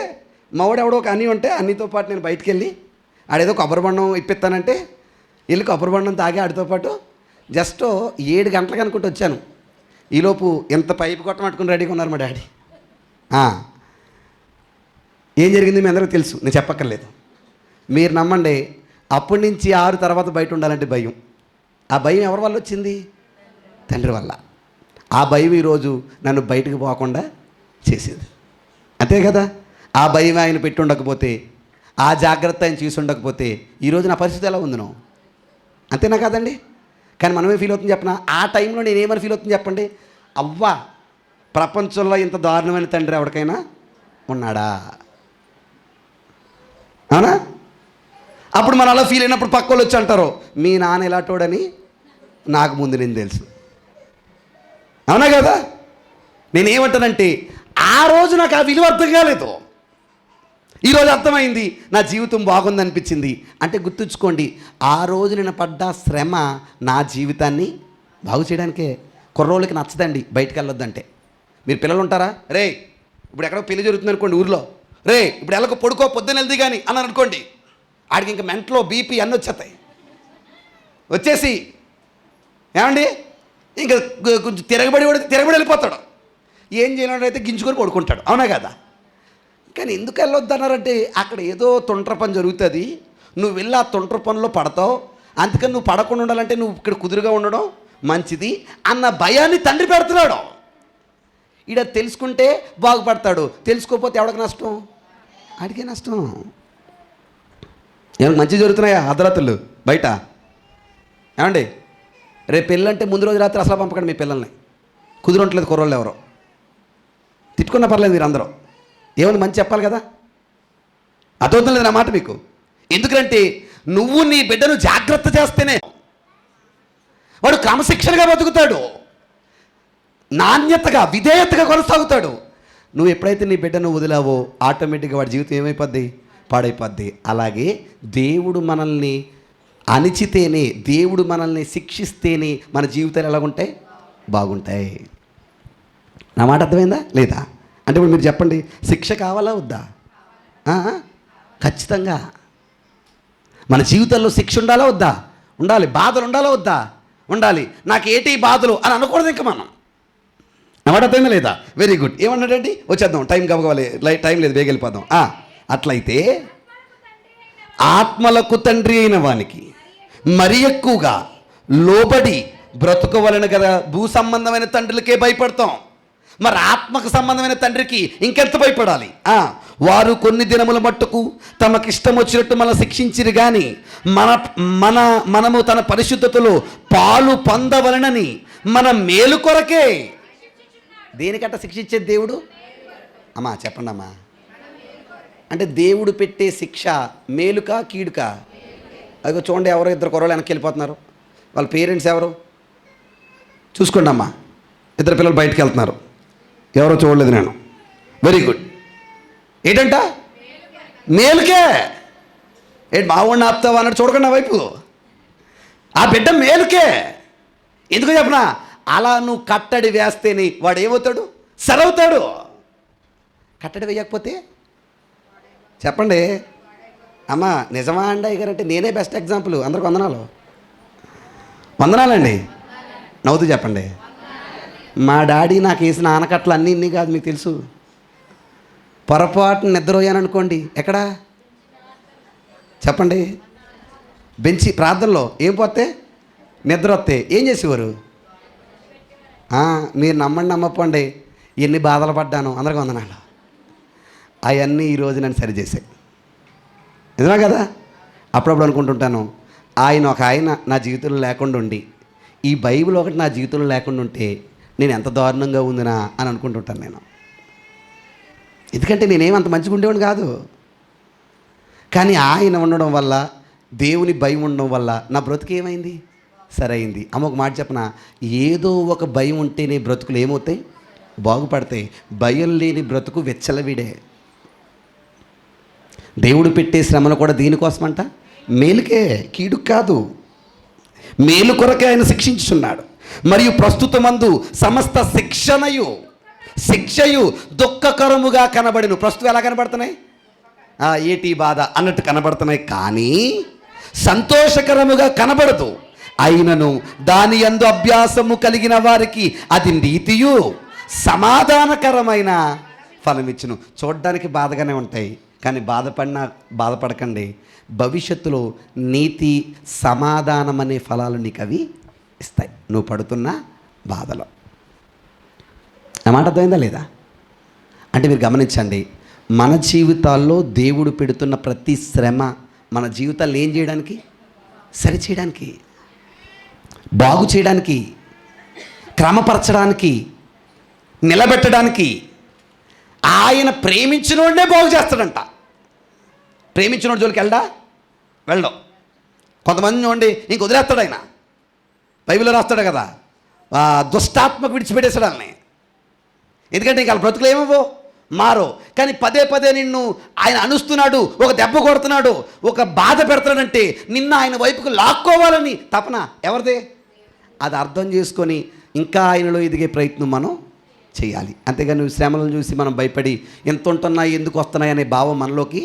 మావాడెవడో ఒక అన్నీ ఉంటే అన్నితో పాటు నేను బయటికి వెళ్ళి ఆడేదో కొబ్బరి బండం ఇప్పిస్తానంటే వెళ్ళి కొబ్బరి బండం తాగి ఆడితో పాటు జస్ట్ 7 గంటలకు అనుకుంటూ వచ్చాను. ఈలోపు ఎంత పైపు కొట్టమట్టుకుని రెడీగా ఉన్నారు మా డాడీ. ఏం జరిగింది మీ అందరికీ తెలుసు, నేను చెప్పక్కర్లేదు. మీరు నమ్మండి, అప్పటి నుంచి 6 తర్వాత బయట ఉండాలంటే భయం. ఆ భయం ఎవరి వల్ల వచ్చింది? తండ్రి వల్ల. ఆ భయం ఈరోజు నన్ను బయటకు పోకుండా చేసేది. అంతే కదా? ఆ భయం ఆయన పెట్టి ఉండకపోతే, ఆ జాగ్రత్త ఆయన చూసి ఉండకపోతే ఈరోజు నా పరిస్థితి ఎలా ఉంది నువ్వు? అంతేనా కాదండి? కానీ మనమే ఫీల్ అవుతుంది చెప్పనా? ఆ టైంలో నేనేమని ఫీల్ అవుతుంది చెప్పండి? అవ్వా, ప్రపంచంలో ఇంత దారుణమైన తండ్రి ఎవరికైనా ఉన్నాడా? అవునా? అప్పుడు మనం అలా ఫీల్ అయినప్పుడు పక్క వాళ్ళు వచ్చి అంటారు, మీ నాన్న ఎలాంటోడని నాకు ముందు నేను తెలుసు. అవునా కదా? నేనేమంటానంటే, ఆ రోజు నాకు ఆ విలువ అర్థం కాలేదు, ఈరోజు అర్థమైంది, నా జీవితం బాగుందనిపించింది. అంటే గుర్తుంచుకోండి, ఆ రోజు నేను పడ్డ శ్రమ నా జీవితాన్ని బాగు చేయడానికే. కుర్రోళ్ళకి నచ్చదండి బయటికి వెళ్ళొద్దంటే. మీరు పిల్లలు ఉంటారా? రే ఇప్పుడు ఎక్కడో పెళ్లి జరుగుతుంది అనుకోండి ఊర్లో, రే ఇప్పుడు ఎలాగో పడుకో, పొద్దున్న వెళ్ది కానీ అన్నారు అనుకోండి, ఆడికి ఇంకా మెంట్లో బీపీ అన్నీ వచ్చేస్తాయి. వచ్చేసి ఏమండి ఇంకా కొంచెం తిరగబడి వెళ్ళిపోతాడు. ఏం చేయలేడు అయితే గింజుకొని పడుకుంటాడు. అవునా కదా? కానీ ఎందుకు వెళ్ళొద్దు అన్నారంటే, అక్కడ ఏదో తొంట్ర పని జరుగుతుంది, నువ్వు వెళ్ళి ఆ తొంట్ర పనిలో పడతావు, అందుకని నువ్వు పడకుండా ఉండాలంటే నువ్వు ఇక్కడ కుదురుగా ఉండడం మంచిది అన్న భయాన్ని తండ్రి పెడుతున్నాడు. ఈడ తెలుసుకుంటే బాగుపడతాడు, తెలుసుకోకపోతే ఎవడికి నష్టం? ఆడికే నష్టం. ఏమన్నా మంచి జరుగుతున్నాయా అర్ధరాత్రులు బయట? ఏమండి, రేపు పెళ్ళంటే ముందు రోజు రాత్రి అసలు పంపకండి మీ పిల్లల్ని. కుదురుంటలేదు కుర్రోళ్ళు ఎవరో, తిట్టుకున్నా పర్లేదు మీరు అందరూ. ఏమన్నా మంచి చెప్పాలి కదా? అర్థమవుతుంది లేదు నా మాట మీకు? ఎందుకంటే నువ్వు నీ బిడ్డను జాగ్రత్త చేస్తేనే వాడు క్రమశిక్షణగా బతుకుతాడు, నాణ్యతగా విధేయతగా కొనసాగుతాడు. నువ్వు ఎప్పుడైతే నీ బిడ్డను వదిలావో ఆటోమేటిక్గా వాడి జీవితం ఏమైపోద్ది? పాడైపోద్ది. అలాగే దేవుడు మనల్ని అణిచితేనే, దేవుడు మనల్ని శిక్షిస్తేనే మన జీవితాలు ఎలాగుంటాయి? బాగుంటాయి. నా మాట అర్థమైందా లేదా? అంటే ఇప్పుడు మీరు చెప్పండి, శిక్ష కావాలా వద్దా? ఖచ్చితంగా మన జీవితంలో శిక్ష ఉండాలా వద్దా? ఉండాలి. బాధలు ఉండాలా వద్దా? ఉండాలి. నాకు ఏంటి బాధలు అని అనకూడదు ఇంకా మనం. నా మాట అర్థమైందా లేదా? Very good. ఏమన్నాడండి? వచ్చేద్దాం, టైం కావాలి, టైం లేదు, వేగ వెళ్ళిపోదాం. అట్లయితే ఆత్మలకు తండ్రి అయిన వానికి మరి ఎక్కువగా లోబడి బ్రతుకోవాలని కదా భూ సంబంధమైన తండ్రులకే భయపడతాం, మరి ఆత్మకు సంబంధమైన తండ్రికి ఇంకెంత భయపడాలి? వారు కొన్ని దినముల మట్టుకు తమకిష్టం వచ్చినట్టు మనం శిక్షించిరు కానీ మనము తన పరిశుద్ధతలో పాలు పొందవలనని మన మేలు కొరకే దేనికట్ట శిక్ష ఇచ్చేది దేవుడు? అమ్మా చెప్పండి అమ్మా. అంటే దేవుడు పెట్టే శిక్ష మేలుకా కీడుకా? అదిగో చూడండి, ఎవరో ఇద్దరు కుర్రలు వెనక్కి వెళ్ళిపోతున్నారు. వాళ్ళ పేరెంట్స్ ఎవరు చూసుకోండి అమ్మా. ఇద్దరు పిల్లలు బయటకు వెళ్తున్నారు, ఎవరో చూడలేదు నేను. Very good. ఏంటంట? మేలుకే. ఏంటి మావాడిని ఆపుతావా అన్నట్టు చూడకండి నా వైపు. ఆ బిడ్డ మేలుకే. ఎందుకు చెప్పనా? అలా నువ్వు కట్టడి వేస్తేనే వాడు ఏమవుతాడు? సరవుతాడు. కట్టడి వేయకపోతే చెప్పండి అమ్మా. నిజమా అండి అయ్యగారంటే నేనే బెస్ట్ ఎగ్జాంపుల్. అందరికి వందనాలండి. నవ్వుతూ చెప్పండి. మా డాడీ నాకు వేసిన ఆనకట్లు అన్నీ ఇన్ని కాదు, మీకు తెలుసు. పొరపాటున నిద్రపోయాననుకోండి, ఎక్కడ చెప్పండి, బెంచి ప్రార్థనలో ఏం పోతే నిద్ర వస్తే ఏం చేసేవారు? మీరు నమ్మండి నమ్మపోండి, ఎన్ని బాధలు పడ్డాను. అందరికి వందనాలు. అవన్నీ ఈరోజు నన్ను సరిచేసాయి. నిజమే కదా? అప్పుడప్పుడు అనుకుంటుంటాను, ఆయన నా జీవితంలో లేకుండా ఉండి ఈ బైబిల్ ఒకటి నా జీవితంలో లేకుండా ఉంటే నేను ఎంత దారుణంగా ఉందినా అని అనుకుంటుంటాను నేను. ఎందుకంటే నేనేమంత మంచిగా ఉండేవాడిని కాదు. కానీ ఆయన ఉండడం వల్ల, దేవుని భయం ఉండడం వల్ల నా బ్రతుకు ఏమైంది? సరైంది. అమ్మ ఒక మాట చెప్పనా, ఏదో ఒక భయం ఉంటేనే బ్రతుకులు ఏమవుతాయి? బాగుపడతాయి. భయం లేని బ్రతుకు వెచ్చలవిడే. దేవుడు పెట్టే శ్రమలు కూడా దీనికోసమంట, మేలుకే, కీడు కాదు. మేలు కొరకే ఆయన శిక్షించుచున్నాడు. మరియు ప్రస్తుతమందు సమస్త శిక్షయు దుఃఖకరముగా కనబడిను. ప్రస్తుతం ఎలా కనబడుతున్నాయి? ఏటి బాధ అన్నట్టు కనబడుతున్నాయి, కానీ సంతోషకరముగా కనబడదు. అయినను దాని యందు అభ్యాసము కలిగిన వారికి అది నీతియు సమాధానకరమైన ఫలమిచ్చును. చూడడానికి బాధగానే ఉంటాయి, కానీ బాధపడకండి. భవిష్యత్తులో నీతి సమాధానం అనే ఫలాలు నీకు అవి ఇస్తాయి, నువ్వు పడుతున్న బాధలో. ఆ మాట అర్థమైందా లేదా? అంటే మీరు గమనించండి, మన జీవితాల్లో దేవుడు పెడుతున్న ప్రతి శ్రమ మన జీవితాల్లో ఏం చేయడానికి? సరిచేయడానికి, బాగు చేయడానికి, క్రమపరచడానికి, నిలబెట్టడానికి. ఆయన ప్రేమించినోడే బాగు చేస్తాడంట. ప్రేమించినోడు జోలికి వెళ్ళడం. కొంతమంది చూడండి, ఇంక వదిలేస్తాడు ఆయన. బైబిల్లో రాస్తాడు కదా, దుష్టాత్మకు విడిచిపెట్టేస్తాడు వాళ్ళని. ఎందుకంటే ఇంక వాళ్ళ బ్రతుకులు ఏమో మారో. కానీ పదే నిన్ను ఆయన అనుస్తున్నాడు, ఒక దెబ్బ కొడుతున్నాడు, ఒక బాధ పెడతాడంటే నిన్న ఆయన వైపుకు లాక్కోవాలని తపన ఎవరిదే? అది అర్థం చేసుకొని ఇంకా ఆయనలో ఎదిగే ప్రయత్నం మనం చేయాలి. అంతేగాని శ్రమలను చూసి మనం భయపడి ఎంత ఉంటున్నాయి, ఎందుకు వస్తున్నాయి అనే భావం మనలోకి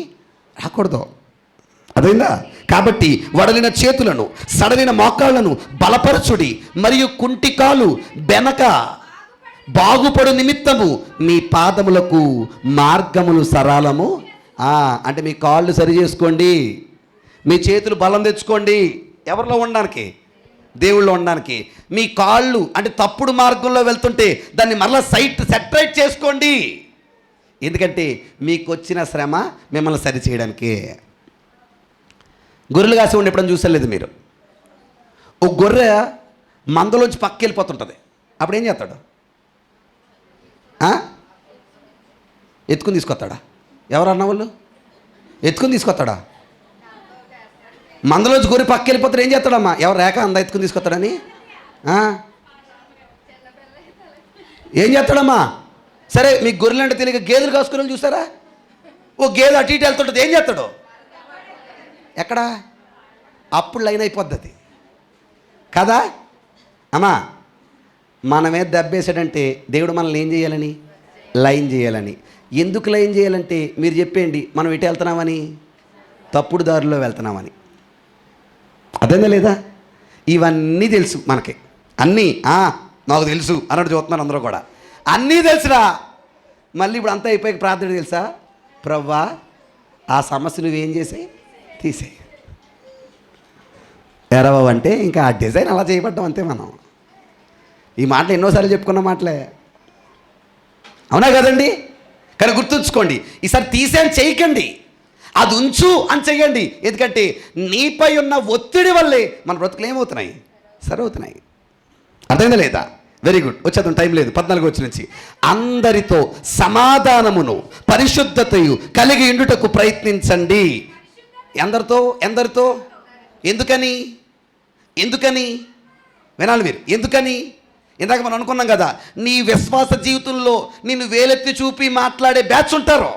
రాకూడదు. అదేందా? కాబట్టి వడలిన చేతులను, సడలిన మోకాళ్లను బలపరచుడి, మరియు కుంటికాలు బెనక బాగుపడు నిమిత్తము మీ పాదములకు మార్గములు సరళము. అంటే మీ కాళ్ళు సరి చేసుకోండి, మీ చేతులు బలం తెచ్చుకోండి. ఎవరిలో ఉండడానికి? దేవుళ్ళో ఉండడానికి. మీ కాళ్ళు అంటే తప్పుడు మార్గంలో వెళ్తుంటే దాన్ని మరలా సెటరేట్ చేసుకోండి. ఎందుకంటే మీకు వచ్చిన శ్రమ మిమ్మల్ని సరి చేయడానికే. గొర్రెలు కాసి ఉండి ఎప్పుడైనా చూసలేదు మీరు? ఒక గొర్రె మందలోంచి పక్కకి వెళ్ళిపోతుంటుంది. అప్పుడు ఏం చేస్తాడు? ఎత్తుకుని తీసుకొస్తాడా? ఎవరు అన్న వాళ్ళు? ఎత్తుకుని తీసుకొస్తాడా? మందలోంచి గొర్రె పక్కకి వెళ్ళిపోతాడు, ఏం చేస్తాడమ్మా? ఎవరు రేఖ అందా ఎత్తుకుని తీసుకొస్తాడని? ఏం చేస్తాడమ్మా? సరే, మీకు గొర్రెలు అంటే తెలియక గేదెలు కాసుకుని చూస్తారా? ఓ గేదె అటు ఇటు వెళ్తుంటుంది, ఏం చేస్తాడు? ఎక్కడ? అప్పుడు లైన్ అయిపోద్ది కదా అమ్మా. మనమే దెబ్బేసాడంటే దేవుడు మనల్ని ఏం చేయాలని? లైన్ చేయాలని. ఎందుకు లైన్ చేయాలంటే మీరు చెప్పేయండి, మనం ఎటు వెళ్తున్నామని? తప్పుడు దారిలో వెళ్తున్నామని. అదేందా లేదా? ఇవన్నీ తెలుసు మనకి, అన్నీ నాకు తెలుసు అన్నట్టు చూస్తున్నారు అందరూ కూడా. అన్నీ తెలుసురా. మళ్ళీ ఇప్పుడు అంతా అయిపోయాక ప్రార్థన తెలుసా? ప్రవ్వా, ఆ సమస్య నువ్వేం చేసాయి? తీసేయి. ఎరవవు అంటే ఇంకా ఆ డిజైన్ అలా చేయబడ్డాం అంతే. మనం ఈ మాటలు ఎన్నోసార్లు చెప్పుకున్న మాటలే, అవునా కదండి? కానీ గుర్తుంచుకోండి, ఈసారి తీసేని చేయకండి, అది ఉంచు అని చెయ్యండి. ఎందుకంటే నీపై ఉన్న ఒత్తిడి వల్లే మన బ్రతుకులు ఏమవుతున్నాయి? సరవుతున్నాయి. అర్థమైందా లేదా? వెరీ గుడ్, వచ్చేద్దాం, టైం లేదు. 14 వచ్చి నుంచి, అందరితో సమాధానమును పరిశుద్ధతయు కలిగి ఉండుటకు ప్రయత్నించండి. ఎందరితో ఎందుకని వినాలి మీరు. ఎందుకని? ఇందాక మనం అనుకున్నాం కదా, నీ విశ్వాస జీవితంలో నిన్ను వేలెత్తి చూపి మాట్లాడే బ్యాచ్ ఉంటారు.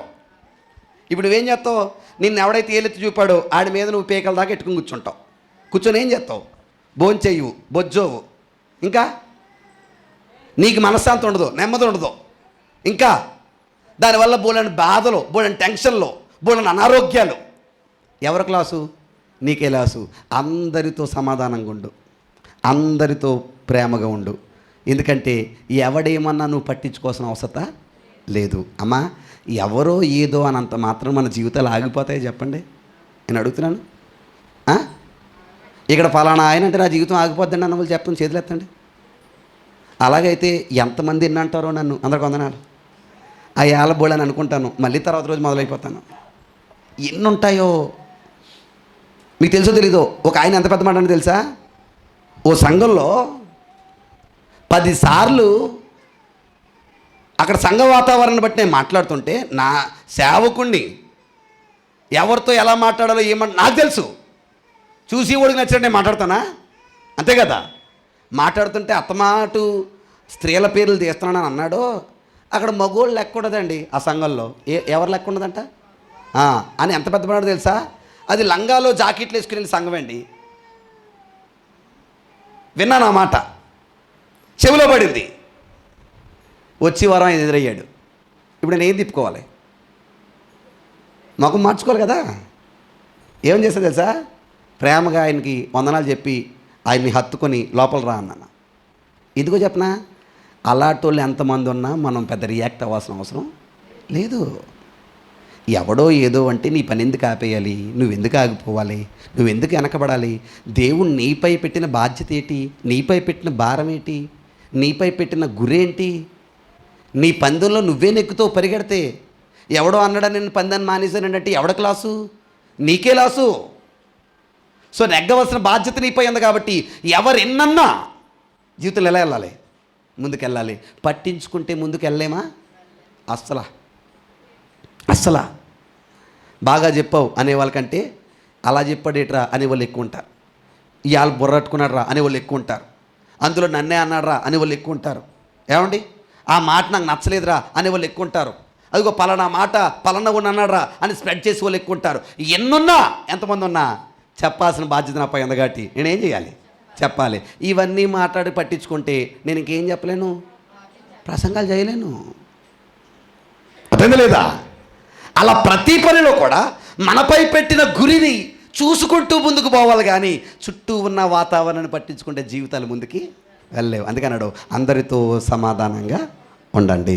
ఇప్పుడు నువ్వేం చేస్తావు? నిన్ను ఎవడైతే ఏలెత్తి చూపాడో ఆడి మీద నువ్వు పేకల దాకా ఎట్టుకుని కూర్చుంటావు. కూర్చొని ఏం చేస్తావు? భోంచెయ్యవు, బొజ్జోవు, ఇంకా నీకు మనశ్శాంతి ఉండదు, నెమ్మది ఉండదు, ఇంకా దానివల్ల బోలని బాధలు, బోలని టెన్షన్లు, బోలని అనారోగ్యాలు. ఎవరి క్లాసు? నీకే లాసు. అందరితో సమాధానంగా ఉండు, అందరితో ప్రేమగా ఉండు. ఎందుకంటే ఎవడేమన్నా నువ్వు పట్టించుకోవాల్సిన అవసరం లేదు. అమ్మా, ఎవరో ఏదో అనంత మాత్రం మన జీవితాలు ఆగిపోతాయి చెప్పండి? నేను అడుగుతున్నాను. ఇక్కడ ఫలానా ఆయన అంటే నా జీవితం ఆగిపోద్దండి అన్న వాళ్ళు చెప్తాను, చేతులు ఎత్తండి. అలాగైతే ఎంతమంది ఎన్నంటారో నన్ను, అందరికి వందనాలు, ఆ ఏళ్ళ బోళ అని అనుకుంటాను, మళ్ళీ తర్వాత రోజు మొదలైపోతాను. ఎన్ని ఉంటాయో మీకు తెలుసో తెలీదో. ఒక ఆయన ఎంత పెద్ద మాట అని తెలుసా? ఓ సంఘంలో 10 సార్లు అక్కడ సంఘ వాతావరణాన్ని బట్టి నేను మాట్లాడుతుంటే నా సేవకుణ్ణి ఎవరితో ఎలా మాట్లాడాలో నాకు తెలుసు. చూసి ఓడికి నచ్చినట్టు నేను మాట్లాడతానా? అంతే కదా. మాట్లాడుతుంటే అత్తమాటు స్త్రీల పేర్లు తీస్తున్నానని అన్నాడు. అక్కడ మగోళ్ళు లెక్క ఉండదండి ఆ సంఘంలో. ఎవరు లెక్క ఉండదంట అని ఎంత పెద్ద పడాడు తెలుసా? అది లంగాలో జాకెట్లు వేసుకునే సంఘం అండి. విన్నాను ఆ మాట, చెవిలో పడింది. వచ్చి వారం ఆయన ఎదురయ్యాడు. ఇప్పుడు నేను ఏం తిప్పుకోవాలి? మొఖం మార్చుకోవాలి కదా. ఏం చేస్తా తెలుసా? ప్రేమగా ఆయనకి వందనాలు చెప్పి ఆయన్ని హత్తుకొని లోపల రా అన్నాను. ఎందుకో చెప్పనా? అలాంటి వాళ్ళు ఎంతమంది ఉన్నా మనం పెద్ద రియాక్ట్ అవ్వాల్సిన అవసరం లేదు. ఎవడో ఏదో అంటే నీ పని ఎందుకు ఆపేయాలి? నువ్వెందుకు ఆగిపోవాలి? నువ్వెందుకు వెనకబడాలి? దేవుడు నీపై పెట్టిన బాధ్యత ఏంటి? నీపై పెట్టిన భారం ఏంటి? నీపై పెట్టిన గురేంటి? నీ పందెంలో నువ్వే నెక్కుతో పరిగెడితే ఎవడో అన్నాడా నేను పందాన్ని మానేశానంటే ఎవడ క్లాసు? నీకే లాసు. సో నెగ్గవలసిన బాధ్యత నీపై ఉంది. కాబట్టి ఎవరు ఎన్నన్నా జీవితంలో ఎలా వెళ్ళాలి? ముందుకెళ్ళాలి. పట్టించుకుంటే ముందుకు వెళ్ళలేమా? అస్సలా. బాగా చెప్పావు అనేవాళ్ళకంటే అలా చెప్పాడేట్రా అనేవాళ్ళు ఎక్కువ ఉంటారు. ఇవాళ బుర్రట్టుకున్నాడు రా అనేవాళ్ళు ఎక్కువ ఉంటారు. అందులో నన్నే అన్నాడు రా అనేవాళ్ళు ఎక్కువ ఉంటారు. ఏమండి, ఆ మాట నాకు నచ్చలేదురా అనేవాళ్ళు ఎక్కువ ఉంటారు. అదిగో పలానా మాట పలానా కూడా అన్నాడు రా అని స్ప్రెడ్ చేసే వాళ్ళు ఎక్కువ ఉంటారు. ఎన్నున్నా ఎంతమంది ఉన్నా చెప్పాల్సిన బాధ్యత నాపై ఉంది కాబట్టి నేనేం చేయాలి? చెప్పాలి. ఇవన్నీ మాట్లాడి పట్టించుకుంటే నేను ఇంకేం చెప్పలేను, ప్రసంగాలు చేయలేను. అర్థం లేదా? అలా ప్రతి పనిలో కూడా మనపై పెట్టిన గురిని చూసుకుంటూ ముందుకు పోవాలి. కానీ చుట్టూ ఉన్న వాతావరణాన్ని పట్టించుకుంటే జీవితాలు ముందుకి వెళ్ళలేవు. అందుకన్నాడు అందరితో సమాధానంగా ఉండండి,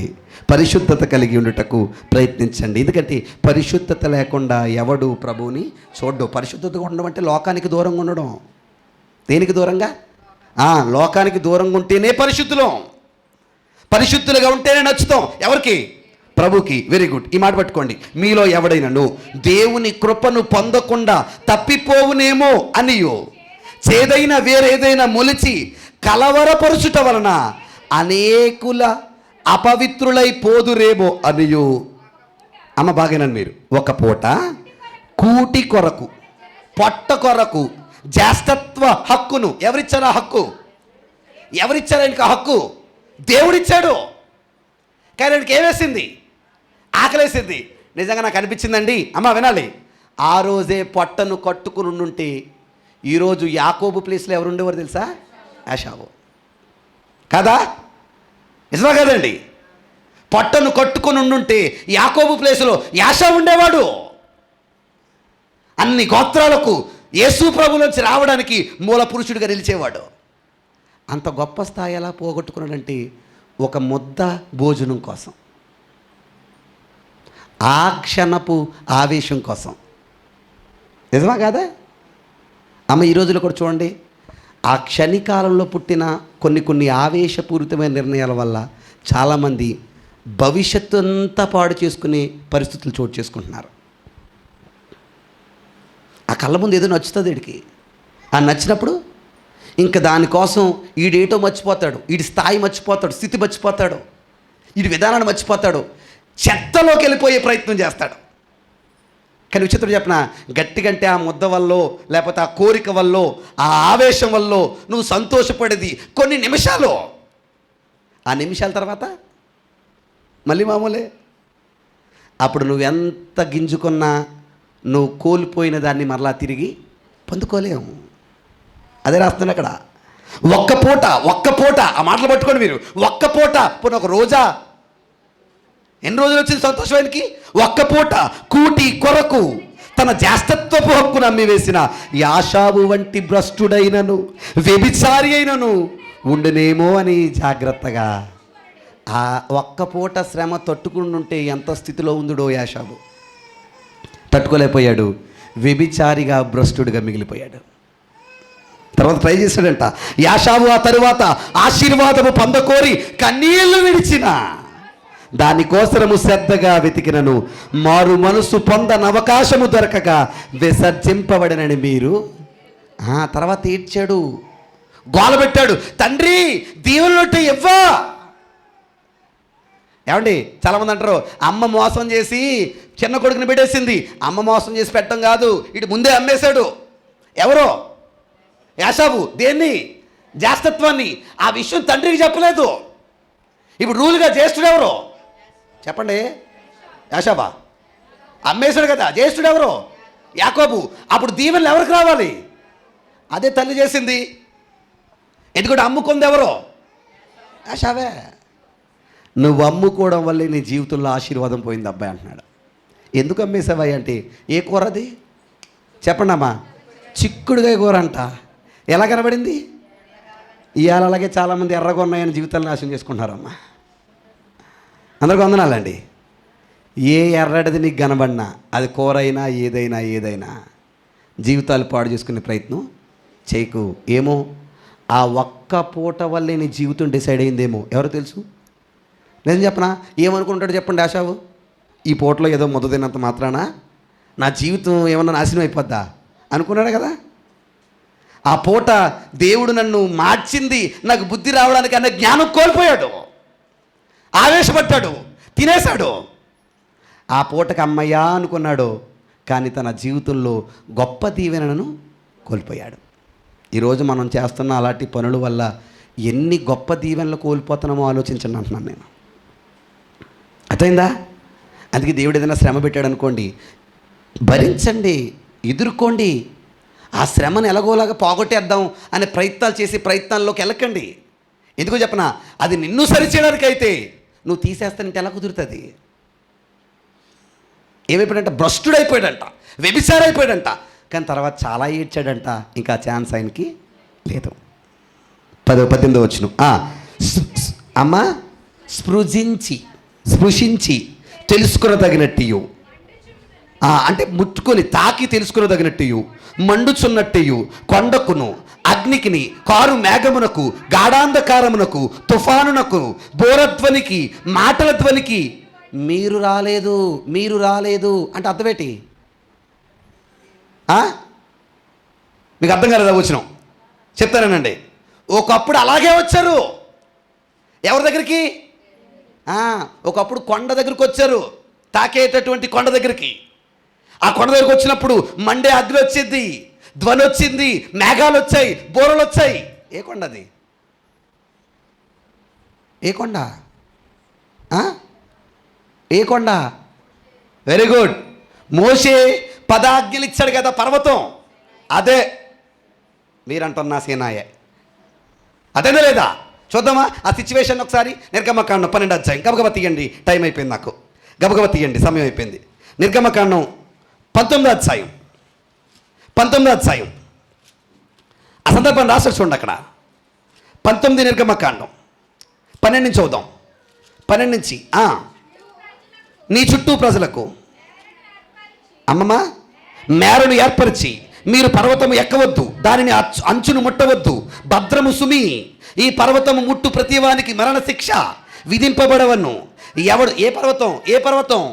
పరిశుద్ధత కలిగి ఉండుటకు ప్రయత్నించండి. ఎందుకంటే పరిశుద్ధత లేకుండా ఎవడు ప్రభువుని చూడ్డు. పరిశుద్ధతగా ఉండడం అంటే లోకానికి దూరంగా ఉండడం. దేనికి దూరంగా? లోకానికి దూరంగా ఉంటేనే పరిశుద్ధులం. పరిశుద్ధులుగా ఉంటేనే నచ్చుతాం. ఎవరికి? ప్రభుకి. Very good. ఈ మాట పట్టుకోండి. మీలో ఎవడైనాను దేవుని కృపను పొందకుండా తప్పిపోవునేమో అనియో చేదైన వేరేదైనా మొలిచి కలవరపరుచుట వలన అనేకుల అపవిత్రులై పోదురేమో అనియు. అమ్మ బాగానండి మీరు. ఒక పూట కూటి కొరకు, పొట్ట కొరకు, జ్యేష్ఠత్వ హక్కును ఎవరిచ్చారు? ఆ హక్కు ఎవరిచ్చారు? ఆయనకి ఆ హక్కు దేవుడిచ్చాడు. కానీ ఆయనకి ఏమేసింది? ఆకలేసింది. నిజంగా నాకు అనిపించిందండి. అమ్మ వినాలి, ఆ రోజే పొట్టను కట్టుకుని ఉండుంటే ఈరోజు యాకోబు ప్లేస్లో ఎవరు ఉండేవారు తెలుసా? యాషావు కదా? నిజమా కదండి? పొట్టను కట్టుకొని ఉండుంటే యాకోబు ప్లేసులో యాషా ఉండేవాడు. అన్ని గోత్రాలకు యేసు ప్రభులోంచి రావడానికి మూల పురుషుడిగా నిలిచేవాడు. అంత గొప్ప స్థాయి ఎలా పోగొట్టుకున్నాడంటే ఒక ముద్ద భోజనం కోసం, ఆ క్షణపు ఆవేశం కోసం. నిజమా కాదా? అమ్మ ఈ రోజులో కూడా చూడండి, ఆ క్షణికాలంలో పుట్టిన కొన్ని ఆవేశపూరితమైన నిర్ణయాల వల్ల చాలామంది భవిష్యత్తు అంతా పాడు చేసుకునే పరిస్థితులు చోటు చేసుకుంటున్నారు. ఆ కళ్ళ ముందు ఏదో నచ్చుతుంది వీడికి. ఆ నచ్చినప్పుడు ఇంకా దానికోసం ఈడేటో మర్చిపోతాడు, ఈడి స్థాయి మర్చిపోతాడు, స్థితి మర్చిపోతాడు, ఈడి విధానాన్ని మర్చిపోతాడు, చెత్తలోకి వెళ్ళిపోయే ప్రయత్నం చేస్తాడు. కానీ విచిత్రం చెప్పిన, గట్టిగంటే ఆ ముద్ద వల్లో లేకపోతే ఆ కోరిక వల్లో ఆ ఆవేశం వల్లో నువ్వు సంతోషపడేది కొన్ని నిమిషాలు, ఆ నిమిషాల తర్వాత మళ్ళీ మామూలే. అప్పుడు నువ్వు ఎంత గింజుకున్నా నువ్వు కోల్పోయిన దాన్ని మరలా తిరిగి పొందుకోలేము. అదే రాస్తుంది అక్కడ. ఒక్క పూట ఆ మాటలు పట్టుకోండి మీరు. ఒక్క పూట పోనీ ఒక రోజా, ఎన్ని రోజులు వచ్చింది సంతోషం ఆయనకి? ఒక్క పూట కూటి కొరకు తన జ్యేష్ఠత్వపు హక్కును అమ్మివేసిన యాషావు వంటి భ్రష్టుడైనను వ్యభిచారి అయినను ఉండునేమో అని జాగ్రత్తగా ఆ ఒక్క పూట శ్రమ తట్టుకుంటుంటే ఎంత స్థితిలో ఉందుడో యాషావు. తట్టుకోలేకపోయాడు, వ్యభిచారిగా భ్రష్టుడిగా మిగిలిపోయాడు. తర్వాత ట్రై చేశాడంట యాషావు. ఆ తరువాత ఆశీర్వాదము పొందకోరి కన్నీళ్లు విడిచిన దానికోసరము శ్రద్ధగా వెతికినను మారు మనసు పొందని అవకాశము దొరకగా విసర్జింపబడినని మీరు. తర్వాత ఏడ్చాడు, గోలబెట్టాడు, తండ్రి దీవులొట్టు ఇవ్వా. ఏమండి, చాలామంది అంటారు అమ్మ మోసం చేసి చిన్న కొడుకుని పెట్టేసింది. అమ్మ మోసం చేసి పెట్టడం కాదు, ఇటు ముందే అమ్మేశాడు. ఎవరో యాషావు. దేన్ని? జ్యేష్ఠత్వాన్ని. ఆ విషయం తండ్రికి చెప్పలేదు. ఇప్పుడు రూల్గా జ్యేష్ఠుడు ఎవరు చెప్పండి? యాషావా? అమ్మేశాడు కదా. జ్యేష్ఠుడు ఎవరు? యాకోబు. అప్పుడు దీవెనలు ఎవరికి రావాలి? అదే తల్లి చేసింది. ఎందుకంటే అమ్ముకుంది ఎవరు? యాషావే. నువ్వు అమ్ముకోవడం వల్లే నీ జీవితంలో ఆశీర్వాదం పోయింది అబ్బాయి అంటున్నాడు. ఎందుకు అమ్మేసావాయి అంటే, ఏ కూర అది చెప్పండి అమ్మా? చిక్కుడుగాయ కూర అంట. ఎలా కనబడింది? ఇవాళ అలాగే చాలామంది ఎర్రగా ఉన్నాయని జీవితాలు నాశనం చేసుకుంటున్నారమ్మా. అందరికీ వందనాలండి. ఏ ఎర్రటిది నీకు కనబడినా, అది కూర అయినా ఏదైనా జీవితాలు పాడు చేసుకునే ప్రయత్నం చేయకు. ఏమో ఆ ఒక్క పూట వల్లే నీ జీవితం డిసైడ్ అయిందేమో, ఎవరో తెలుసు. నేను చెప్పనా? ఏమనుకుంటాడు చెప్పండి యాషావు? ఈ పూటలో ఏదో ముద్ద తిన్నంత మాత్రాన నా జీవితం ఏమన్నా నాశనం అయిపోద్దా అనుకున్నాడు కదా. ఆ పూట దేవుడు నన్ను మార్చింది, నాకు బుద్ధి రావడానికి అన్న జ్ఞానం కోల్పోయాడు, ఆవేశపడ్డాడు, తినేశాడు. ఆ పూటకి అమ్మయ్యా అనుకున్నాడు, కానీ తన జీవితంలో గొప్ప దీవెనలను కోల్పోయాడు. ఈరోజు మనం చేస్తున్న అలాంటి పనుల వల్ల ఎన్ని గొప్ప దీవెనలు కోల్పోతున్నామో ఆలోచించండి అంటున్నాను నేను. అర్థమైందా? అందుకే దేవుడు ఏదైనా శ్రమ పెట్టాడు అనుకోండి, భరించండి, ఎదుర్కోండి. ఆ శ్రమను ఎలాగోలాగా పోగొట్టేద్దాం అనే ప్రయత్నాలు చేసి ప్రయత్నాల్లోకి వెళ్ళకండి. ఎందుకో చెప్పనా? అది నిన్ను సరిచేయడానికి అయితే నువ్వు తీసేస్తానంటే ఎలా కుదురుతుంది? ఏమైపోయాడంట? భ్రష్టుడైపోయాడంట, వ్యభిచారైపోయాడంట. కానీ తర్వాత చాలా ఏడ్చాడంట. ఇంకా ఛాన్స్ ఆయనకి లేదు. 18వ వచనం. అమ్మ స్పృశించి తెలుసుకునదగినట్టు, అంటే ముట్టుకొని తాకి తెలుసుకునదగినట్టు, మండుచున్నట్టు కొండకును అగ్నికిని కారు మేఘమునకు గాఢాంధకారమునకు తుఫానునకు బోరధ్వనికి మాటల ధ్వనికి మీరు రాలేదు అంటే అర్థమేంటి? మీకు అర్థం కాలేదా? వచ్చినాం చెప్తానండి. ఒకప్పుడు అలాగే వచ్చారు. ఎవరి దగ్గరికి? ఒకప్పుడు కొండ దగ్గరికి వచ్చారు, తాకేటటువంటి కొండ దగ్గరికి. ఆ కొండ దగ్గరికి వచ్చినప్పుడు మండే అగ్ని వచ్చింది, ధ్వని వచ్చింది, మేఘాలు వచ్చాయి, బోరలు వచ్చాయి. ఏ కొండ అది? ఏ కొండ? ఏ కొండ? Very good. మోషే పదాజ్ఞలు ఇచ్చాడు కదా పర్వతం, అదే మీరంటున్నా సేనాయే. అదేనా లేదా? చూద్దామా ఆ సిచ్యువేషన్ ఒకసారి. నిర్గమకాండం 12వ అధ్యాయం. గబగబా తీయండి, టైం అయిపోయింది నాకు. గబగబా తీయండి, సమయం అయిపోయింది. నిర్గమకాండం 19వ అధ్యాయం. ఆ సందర్భం రాశారు చూడండి అక్కడ. 19 నిర్గమకాండం 12 నుంచి చదువుదాం. 12 నుంచి. నీ చుట్టూ ప్రజలకు అమ్మమ్మ మేరను ఏర్పరిచి మీరు పర్వతము ఎక్కవద్దు, దానిని అంచును ముట్టవద్దు, భద్రము సుమి. ఈ పర్వతము ముట్టు ప్రతివానికి మరణ శిక్ష విధింపబడవను. ఎవడు? ఏ పర్వతం?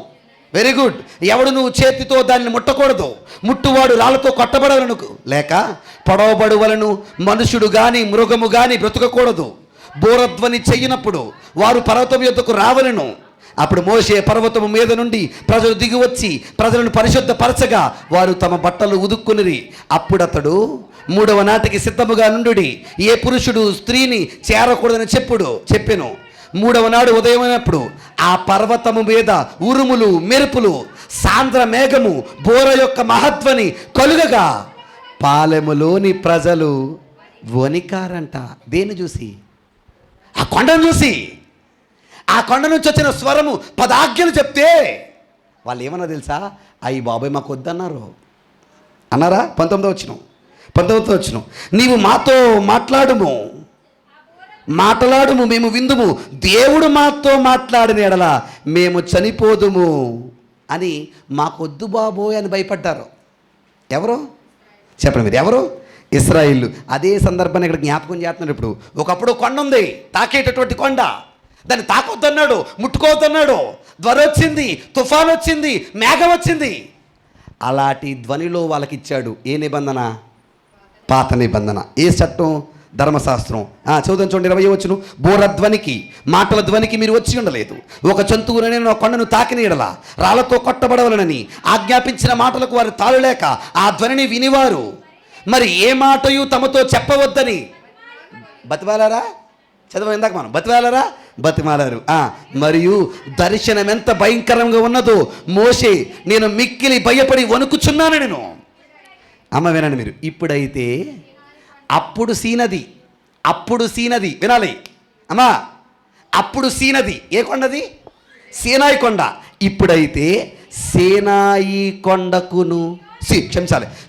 Very good. ఎవడు నువ్వు చేతితో దాన్ని ముట్టకూడదు, ముట్టువాడు రాళ్ళతో కొట్టబడవలను, లేక పొడవబడువలను. మనుషుడు గాని మృగము గాని బ్రతకకూడదు. బోరధ్వని చెయ్యినప్పుడు వారు పర్వతం యొద్దకు రావలను. అప్పుడు మోషే పర్వతము మీద నుండి ప్రజలు దిగి వచ్చి ప్రజలను పరిశుద్ధపరచగా వారు తమ బట్టలు ఉదుక్కునిరి. అప్పుడతడు 3వ నాటికి సిద్ధముగా నుండుడి, ఏ పురుషుడు స్త్రీని చేరకూడదని చెప్పెను. 3వ నాడు ఉదయమైనప్పుడు ఆ పర్వతము మీద ఉరుములు, మెరుపులు, సాంద్ర మేఘము, బోర యొక్క మహధ్వని కలుగగా పాలెములోని ప్రజలు వణికారంట. దేన్ని చూసి? ఆ కొండను చూసి. ఆ కొండ నుంచి వచ్చిన స్వరము 10 ఆజ్ఞలు చెప్తే వాళ్ళు ఏమన్నా తెలుసా? అయ్యి బాబాయ్ మాకు వద్దన్నారు అన్నారా? 19వ వచనం, నీవు మాతో మాట్లాడుము, మేము విందుము, దేవుడు మాతో మాట్లాడిన ఎడల మేము చనిపోదుము అని మాకొద్దు బాబోయ్ అని భయపడ్డారు. ఎవరు చెప్పండి మీరు? ఎవరు? ఇశ్రాయేలు. అదే సందర్భాన్ని ఇక్కడ జ్ఞాపకం చేస్తున్నారు. ఇప్పుడు ఒకప్పుడు కొండ ఉంది, తాకేటటువంటి కొండ. దాన్ని తాకొద్దన్నాడు, ముట్టుకోవద్దన్నాడు. ధ్వని వచ్చింది, తుఫాన్ వచ్చింది, మేఘం వచ్చింది. అలాంటి ధ్వనిలో వాళ్ళకి ఇచ్చాడు ఏ నిబంధన? పాత నిబంధన. ఏ చట్టం? ధర్మశాస్త్రం. చదువుతాను చూడండి, 20వ వచనం. బోరధ్వనికి, మాటల ధ్వనికి మీరు వచ్చి ఉండలేదు. ఒక జంతువుననే కొండను తాకిన ఎడల రాళ్లతో కొట్టబడవలనని ఆజ్ఞాపించిన మాటలకు వారు తాళలేక ఆ ధ్వనిని వినివారు. మరి ఏ మాటయు తమతో చెప్పవద్దని బతిమాలారా? చదవ ఇందాక మనం బతిమాలారు. మరియు దర్శనం ఎంత భయంకరంగా ఉన్నదో మోషే నేను మిక్కిలి భయపడి వణుకుచున్నాను నేను. అమ్మ వినండి మీరు. ఇప్పుడైతే అప్పుడు సీనది వినాలి అమ్మా. అప్పుడు సీనది ఏ కొండది? సీనాయి కొండ. ఇప్పుడైతే సేనాయి కొండకును,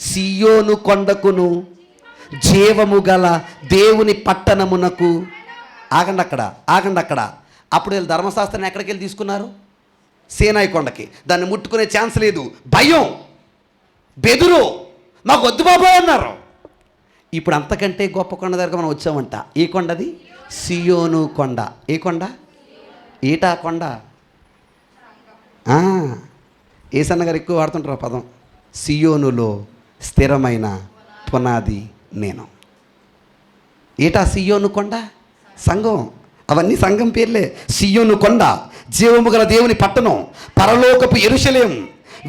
సియోను కొండకును, జీవము గల దేవుని పట్టణమునకు. ఆగండి అక్కడ. అప్పుడు వీళ్ళు ధర్మశాస్త్రాన్ని ఎక్కడికి వెళ్ళి తీసుకున్నారు? సేనాయి కొండకి. దాన్ని ముట్టుకునే ఛాన్స్ లేదు. భయం, బెదురు, మాకు వద్దు బాబోయ్ అన్నారు. ఇప్పుడు అంతకంటే గొప్ప కొండ దగ్గర మనం వచ్చామంట. ఏ కొండది? సియోను కొండ. ఏ కొండ? ఏటా కొండ? ఏసన్న గారు ఎక్కువ వాడుతుంటారు పదం. సియోనులో స్థిరమైన పునాది నేను. ఏటా సియోను కొండ? సంఘం. అవన్నీ సంఘం పేర్లే. సియోను కొండ, జీవము గల దేవుని పట్టణం, పరలోకపు యెరూషలేము,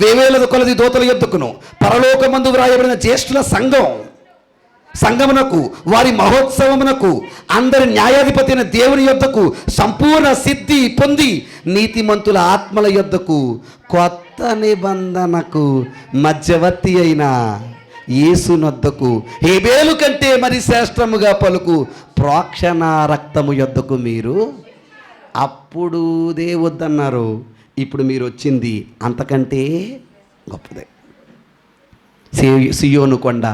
వేవేల కొలది దూతల యొద్దకును పరలోకమందు వ్రాయబడిన జ్యేష్ఠుల సంఘమునకు, వారి మహోత్సవమునకు, అందరి న్యాయాధిపతి అయిన దేవుని యొద్దకు, సంపూర్ణ సిద్ధి పొంది నీతిమంతుల ఆత్మల యొద్దకు, కొత్త నిబంధనకు మధ్యవర్తి అయిన యేసునొద్దకు, హేబేలు కంటే మరి శ్రేష్టముగా పలుకు ప్రోక్షణ రక్తము యొద్దకు మీరు. అప్పుడు వద్దన్నారు. ఇప్పుడు మీరు వచ్చింది అంతకంటే గొప్పదే. సియోను కొండ,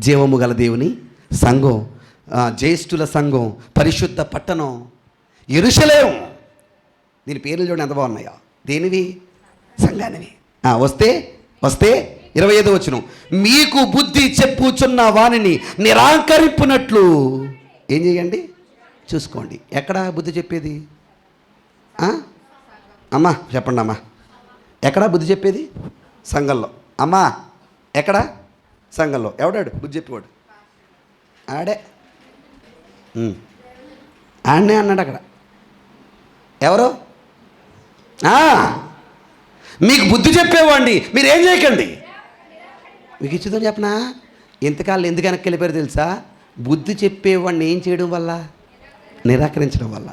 జీవము గల దేవుని సంఘం, జ్యేష్ఠుల సంఘం, పరిశుద్ధ పట్టణం, యెరూషలేము. దీని పేర్లు చూడండి ఎంత బాగున్నాయో. దేనివి? సంఘానివి. వస్తే 25వ వచనం. మీకు బుద్ధి చెప్పుచున్న వానిని నిరాకరింపునట్లు ఏం చేయండి? చూసుకోండి. ఎక్కడ బుద్ధి చెప్పేది? అమ్మా చెప్పండి అమ్మా. ఎక్కడ బుద్ధి చెప్పేది? సంఘంలో. అమ్మా ఎక్కడ? సంఘంలో. ఎవడాడు బుద్ధి చెప్పేవాడు? ఆడే. ఆడనే అన్నాడు అక్కడ. ఎవరు? మీకు బుద్ధి చెప్పేవాడిని మీరేం చేయకండి. మీకు ఇచ్చుదని చెప్పనా? ఇంతకాలం ఎందుకు వెనక్కి వెళ్ళిపోయారు తెలుసా? బుద్ధి చెప్పేవాడిని ఏం చేయడం వల్ల? నిరాకరించడం వల్ల.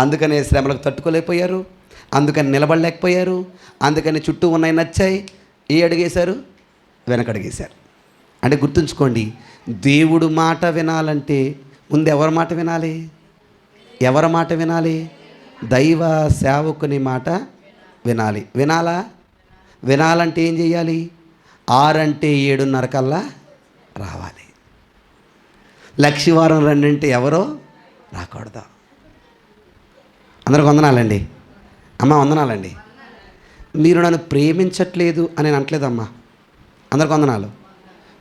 అందుకనే శ్రమలకు తట్టుకోలేకపోయారు, అందుకని నిలబడలేకపోయారు, అందుకని చుట్టూ ఉన్నాయి నచ్చాయి. ఏ అడిగేశారు? వెనకడిగేశారు. అంటే గుర్తుంచుకోండి, దేవుడు మాట వినాలంటే ముందు ఎవరి మాట వినాలి? ఎవరి మాట వినాలి? దైవ సేవకుని మాట వినాలి. వినాలంటే ఏం చేయాలి? 6 అంటే 7:30 కల్లా రావాలి. లక్షవారం రండి ఎవరో రాకూడదు. అందరికి వందనాలండి. అమ్మ వందనాలండి. మీరు నన్ను ప్రేమించట్లేదు అని నేను అనట్లేదమ్మా. అందరికి వందనాలు.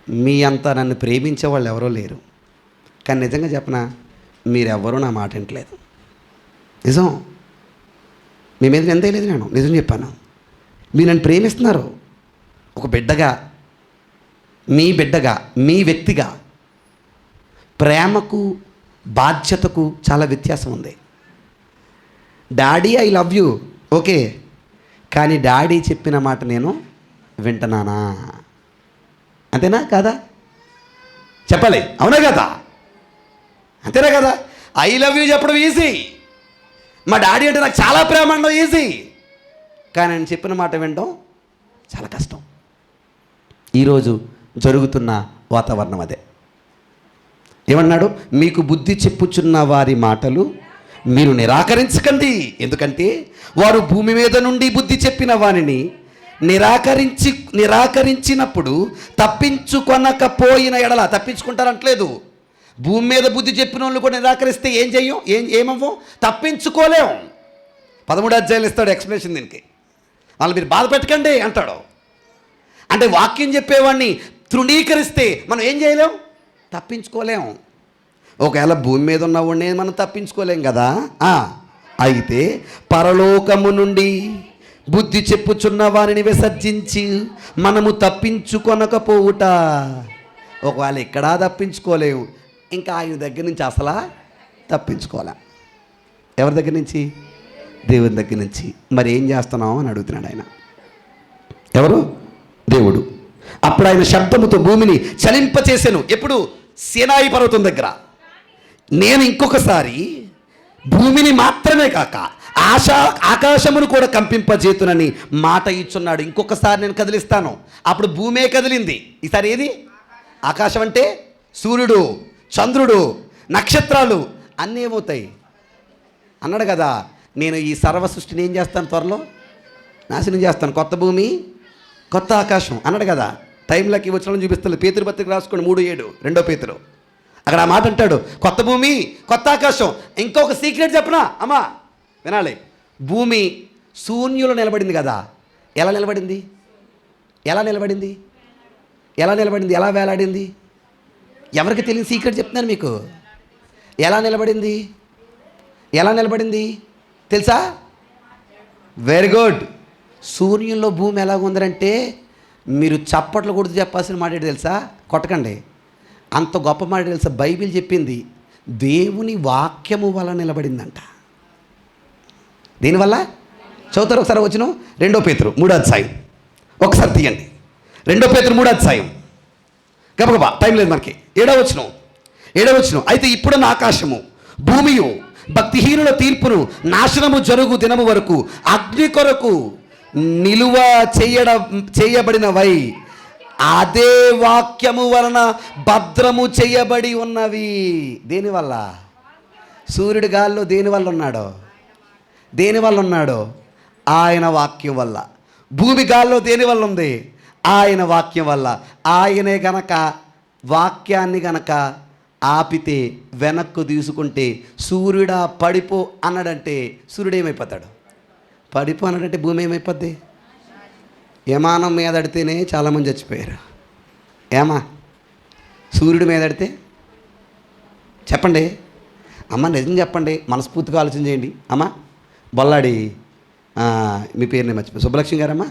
మీ అంతా నన్ను ప్రేమించే వాళ్ళు ఎవరో లేరు. కానీ నిజంగా చెప్పనా, మీరెవ్వరూ నా మాట వింటలేదు. నిజం. మీ మీద ఎంతే లేదు, నేను నిజం చెప్పాను. మీరు నన్ను ప్రేమిస్తున్నారు. ఒక బిడ్డగా, మీ బిడ్డగా, మీ వ్యక్తిగా ప్రేమకు బాధ్యతకు చాలా వ్యత్యాసం ఉంది. Daddy I love you, okay, కానీ డాడీ చెప్పిన మాట నేను వింటున్నానా? అంతేనా కాదా? చెప్పాలి, అవునా కదా? అంతేనా కదా? ఐ లవ్ యూ చెప్పడం ఈజీ, మా డాడీ అంటే నాకు చాలా ప్రేమ అనడం ఈజీ, కానీ ఆయన చెప్పిన మాట వినడం చాలా కష్టం. ఈరోజు జరుగుతున్న వాతావరణం అదే. ఏమన్నాడు? మీకు బుద్ధి చెప్పుచున్న వారి మాటలు మీరు నిరాకరించకండి, ఎందుకంటే వారు భూమి మీద నుండి బుద్ధి చెప్పిన వారిని నిరాకరించినప్పుడు తప్పించుకొనకపోయిన ఎడల, తప్పించుకుంటారంటలేదు, భూమి మీద బుద్ధి చెప్పిన వాళ్ళు కూడా నిరాకరిస్తే ఏం చెయ్యం, ఏమవ్వం, తప్పించుకోలేం. 13 అధ్యాయులు ఇస్తాడు ఎక్స్ప్లెనేషన్ దీనికి. వాళ్ళు మీరు బాధ పెట్టకండి అంటాడు. అంటే వాక్యం చెప్పేవాడిని తృణీకరిస్తే మనం ఏం చేయలేం, తప్పించుకోలేం. ఒకవేళ భూమి మీద ఉన్నవాడిని మనం తప్పించుకోలేం కదా. అయితే పరలోకము నుండి బుద్ధి చెప్పుచున్న వారిని విసర్జించి మనము తప్పించుకొనకపోవుట. ఒకవేళ ఎక్కడా తప్పించుకోలేము, ఇంకా ఆయన దగ్గర నుంచి అసలా తప్పించుకోలే. ఎవరి దగ్గర నుంచి? దేవుని దగ్గర నుంచి. మరి ఏం చేస్తున్నావు అని అడుగుతున్నాడు ఆయన. ఎవరు? దేవుడు. అప్పుడు ఆయన శబ్దముతో భూమిని చలింపచేసాను. ఎప్పుడు? సీనాయి పర్వతం దగ్గర. నేను ఇంకొకసారి భూమిని మాత్రమే కాక ఆకాశమును కూడా కంపింపజేతునని మాట ఇచ్చున్నాడు. ఇంకొకసారి నేను కదిలిస్తాను. అప్పుడు భూమే కదిలింది. ఈసారి ఏది? ఆకాశం అంటే సూర్యుడు, చంద్రుడు, నక్షత్రాలు అన్నీ ఏమవుతాయి అన్నాడు కదా. నేను ఈ సర్వ సృష్టిని ఏం చేస్తాను? త్వరలో నాశనం చేస్తాను. కొత్త భూమి, కొత్త ఆకాశం అన్నాడు కదా. టైంలోకి వచ్చిన చూపిస్తాను. పేతురు పత్రిక రాసుకోండి 3:7, 2 పేతురు. అక్కడ ఆ మాట అంటాడు, కొత్త భూమి, కొత్త ఆకాశం. ఇంకొక సీక్రెట్ చెప్పనా అమ్మా, వినాలి. భూమి శూన్యంలో నిలబడింది కదా. ఎలా నిలబడింది? ఎలా నిలబడింది? ఎలా నిలబడింది? ఎలా వేలాడింది? ఎవరికి తెలియని సీక్రెట్ చెప్తున్నాను మీకు. ఎలా నిలబడింది? ఎలా నిలబడింది తెలుసా? Very good. శూన్యంలో భూమి ఎలా ఉందంటే మీరు చప్పట్లు కొడుతూ చెప్పాల్సిన మాట ఏంటి తెలుసా? కొట్టకండి, అంత గొప్ప మాట తెలుసా? బైబిల్ చెప్పింది దేవుని వాక్యము వల్ల నిలబడిందంట. దీనివల్ల చదువుతారు ఒకసారి వచ్చిన 2 పేతురు 3వ అధ్యాయం ఒకసారి తీయండి. 2 పేతురు 3వ అధ్యాయం గబగబా, టైం లేదు మనకి. 7వ వచనం. అయితే ఇప్పుడున్న ఆకాశము భూమియు భక్తిహీనుల తీర్పును నాశనము జరుగు దినము వరకు అగ్ని కొరకు నిలువ చేయబడినవై అదే వాక్యము వలన భద్రము చేయబడి ఉన్నవి. దేనివల్ల? సూర్యుడు గాల్లో దేనివల్ల ఉన్నాడో? దేనివల్ల ఉన్నాడో? ఆయన వాక్యం వల్ల. భూమి గాల్లో దేనివల్ల ఉంది? ఆయన వాక్యం వల్ల. ఆయనే గనక వాక్యాన్ని గనక ఆపితే, వెనక్కు తీసుకుంటే, సూర్యుడా పడిపో అన్నాడంటే సూర్యుడు ఏమైపోతాడు? పడిపో అన్నాడంటే భూమి ఏమైపోద్ది? విమానం మీద అడితేనే చాలామంది చచ్చిపోయారు. ఏమా సూర్యుడి మీద అడితే? చెప్పండి అమ్మ, నిజం చెప్పండి, మనస్ఫూర్తిగా ఆలోచన చేయండి అమ్మ. బొల్లాడి మీ పేరునే మర్చిపోయి, సుబ్బలక్ష్మి గారమ్మా.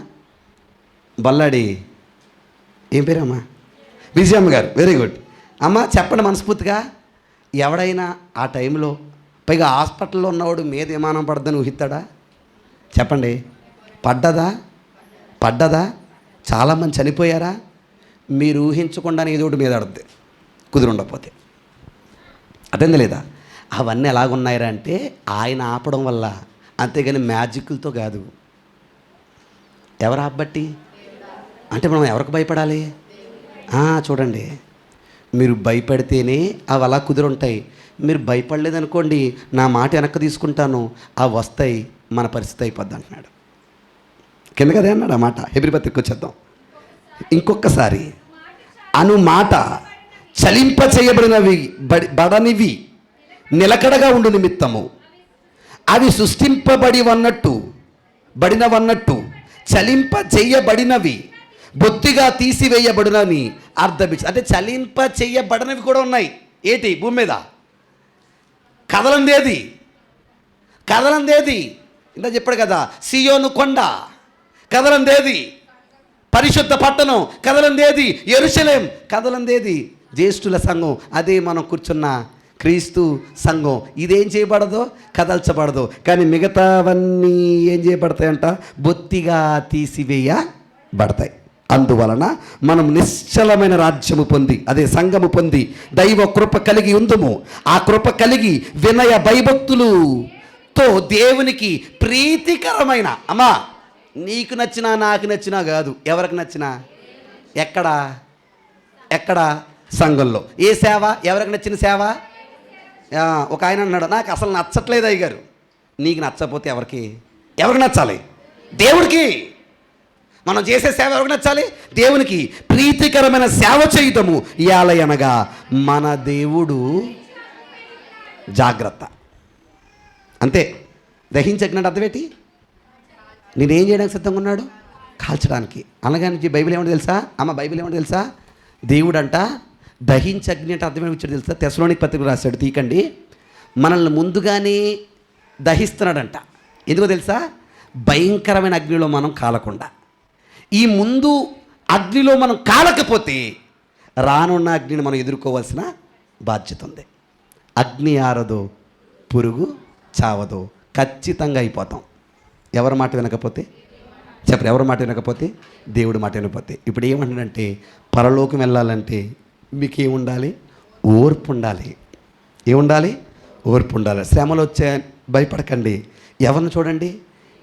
బొల్లాడి ఏం పేరమ్మా? విజయమ్మ గారు. వెరీ గుడ్ అమ్మ. చెప్పండి మనస్ఫూర్తిగా, ఎవడైనా ఆ టైంలో, పైగా హాస్పిటల్లో ఉన్నవాడు మీద విమానం పడద్దని ఊహిస్తాడా? చెప్పండి. పడ్డదా? చాలామంది చనిపోయారా? మీరు ఊహించకుండానే ఏదో ఒకటి మీద పడుద్ది, కుదురుండకపోతే. అర్థంది లేదా? అవన్నీ ఎలాగున్నాయరా అంటే ఆయన ఆపడం వల్ల, అంతేగాని మ్యాజిక్లతో కాదు. ఎవరు ఆపబట్టి? అంటే మనం ఎవరికి భయపడాలి? చూడండి, మీరు భయపడితేనే అవి అలా కుదురుంటాయి. మీరు భయపడలేదనుకోండి, నా మాట వెనక్కి తీసుకుంటాను, అవి వస్తాయి, మన పరిస్థితి అయిపోద్ది అంటున్నాడు. కిందకదే అన్నాడు ఆ మాట. హెబ్రీ పత్రికకు వచ్చేద్దాం ఇంకొకసారి. అను మాట చలింప చేయబడినవి బడనివి నిలకడగా ఉండు నిమిత్తము అవి బడినవన్నట్టు చలింప చేయబడినవి బొత్తిగా తీసివేయబడినని అర్థం. అంటే చలింప చేయబడినవి కూడా ఉన్నాయి. ఏంటి? భూమి మీద కదలందేది ఇంత చెప్పాడు కదా. సియోను కొండ కదలందేది పరిశుద్ధ పట్టణం, కదలందేది యెరూషలేం, కదలందేది జ్యేష్ఠుల సంఘం. అదే మనం కూర్చున్న క్రీస్తు సంఘం. ఇదేం చేయబడదో, కదల్చబడదు. కానీ మిగతావన్నీ ఏం చేయబడతాయంట, బొత్తిగా తీసివేయబడతాయి. అందువలన మనం నిశ్చలమైన రాజ్యము పొంది, అదే సంఘము పొంది, దైవ కృప కలిగి ఉందుము. ఆ కృప కలిగి వినయ భయభక్తులుతో దేవునికి ప్రీతికరమైన, అమ్మా నీకు నచ్చినా నాకు నచ్చినా కాదు, ఎవరికి నచ్చినా, ఎక్కడ సంఘంలో ఏ సేవ, ఎవరికి నచ్చిన సేవ. ఒక ఆయన అన్నాడు, నాకు అసలు నచ్చట్లేదు అయ్యగారు. నీకు నచ్చకపోతే ఎవరికి నచ్చాలి? దేవుడికి. మనం చేసే సేవ ఎవరికి నచ్చాలి? దేవునికి. ప్రీతికరమైన సేవ చేయటము ఇయాలయనగా మన దేవుడు. జాగ్రత్త. అంతే. దహించగినట్టు అర్థమేంటి? నేనేం చేయడానికి సిద్ధంగా ఉన్నాడు? కాల్చడానికి. అలాగని బైబిల్ ఏమంటే తెలుసా అమ్మ? బైబిల్ ఏమంటే తెలుసా? దేవుడంట దహించగ్ని అంటే అర్థమేమి వచ్చాడు తెలుసా? తెస్సలోనిక పత్రిక రాశాడు, తీకండి. మనల్ని ముందుగానే దహిస్తున్నాడంట. ఎందుకో తెలుసా? భయంకరమైన అగ్నిలో మనం కాలకుండా. ఈ ముందు అగ్నిలో మనం కాలకపోతే రానున్న అగ్నిని మనం ఎదుర్కోవాల్సిన బాధ్యత ఉంది. అగ్ని ఆరదో, పురుగు చావదో, ఖచ్చితంగా అయిపోతాం. ఎవరి మాట వినకపోతే చెప్పరు, ఎవరి మాట వినకపోతే దేవుడి మాట వినకపోతే. ఇప్పుడు ఏమంటాడంటే, పరలోకం వెళ్ళాలంటే మీకు ఏముండాలి? ఓర్పు ఉండాలి. ఏముండాలి? ఓర్పు ఉండాలి. శ్రమలు వచ్చే భయపడకండి. ఎవరిని చూడండి?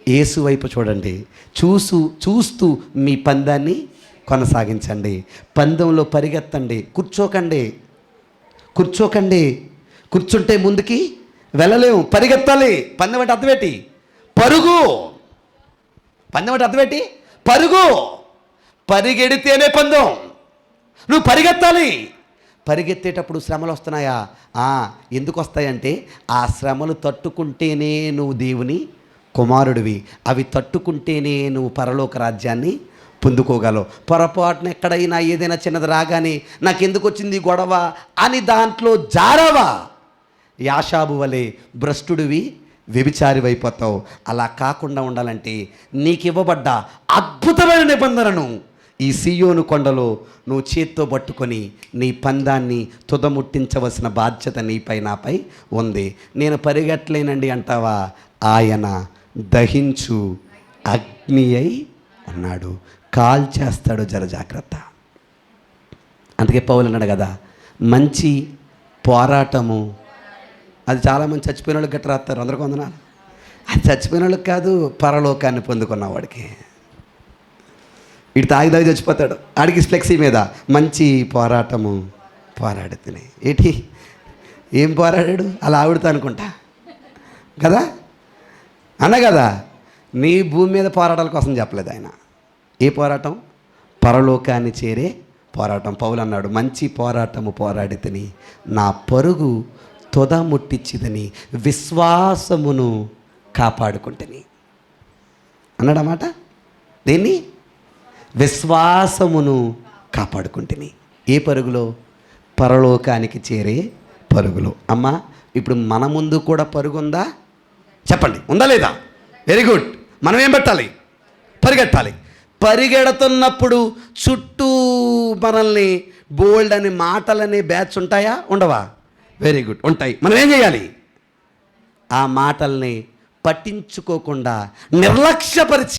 యేసు వైపు చూడండి. చూస్తూ మీ పందాన్ని కొనసాగించండి. పందెంలో పరిగెత్తండి. కూర్చుంటే ముందుకి వెళ్ళలేము. పరిగెత్తాలి. పందెం అంటే అర్థమేంటి? పరుగు. పందెం అంటే అర్థమేంటి? పరుగు. పరిగెడితేనే పందెం. నువ్వు పరిగెత్తాలి. పరిగెత్తేటప్పుడు శ్రమలు వస్తున్నాయా? ఎందుకు వస్తాయంటే, ఆ శ్రమలు తట్టుకుంటేనే నువ్వు దేవుని కుమారుడివి. అవి తట్టుకుంటేనే నువ్వు పరలోక రాజ్యాన్ని పొందుకోగలవు. పొరపాటున ఎక్కడైనా ఏదైనా చిన్నది రాగానే నాకెందుకు వచ్చింది గొడవ అని దాంట్లో జారవా, యాషాబు వలె భ్రష్టుడివి, వ్యభిచారివైపోతావు. అలా కాకుండా ఉండాలంటే నీకు ఇవ్వబడ్డ అద్భుతమైన నిబంధనను ఈ సీయోను కొండలో నువ్వు చేత్తో పట్టుకొని నీ పందాన్ని తుదముట్టించవలసిన బాధ్యత నీపై నాపై ఉంది. నేను పరిగెట్టలేనండి అంటావా? ఆయన దహించు అగ్ని అయి ఉన్నాడు, కాల్చేస్తాడు. జర జాగ్రత్త. అందుకే పౌలు అన్నాడు కదా, మంచి పోరాటము. అది చాలామంది చచ్చిపోయిన వాళ్ళకి గట్రా రాస్తారు. అందరికీ వందనాలు. అది చచ్చిపోయిన వాళ్ళకి కాదు, పరలోకాన్ని పొందుకున్నవాడికి. ఇటు తాగి చచ్చిపోతాడు. ఆడికి ఫ్లెక్సీ మీద మంచి పోరాటము పోరాడుతున్నాయి. ఏం పోరాడాడు? అలా ఆవిడతా అనుకుంటా కదా, అన్న కదా. నీ భూమి మీద పోరాటాల కోసం చెప్పలేదు ఆయన. ఏ పోరాటం? పరలోకాన్ని చేరే పోరాటం. పౌలు అన్నాడు, మంచి పోరాటము పోరాడితిని, నా పరుగు తుద ముట్టించిదని, విశ్వాసమును కాపాడుకుంటుని అన్నాడన్నమాట. దేన్ని? విశ్వాసమును కాపాడుకుంటుని. ఏ పరుగులో? పరలోకానికి చేరే పరుగులు. అమ్మ, ఇప్పుడు మన ముందు కూడా పరుగు ఉందా? చెప్పండి, ఉందా లేదా? Very good. మనం ఏం పెట్టాలి? పరిగెట్టాలి. పరిగెడుతున్నప్పుడు చుట్టూ మనల్ని బోల్డ్ అనే మాటలనే బ్యాచ్ ఉంటాయా? ఉండవా? వెరీ గుడ్, ఉంటాయి. మనం ఏం చేయాలి? ఆ మాటల్ని పట్టించుకోకుండా నిర్లక్ష్యపరిచి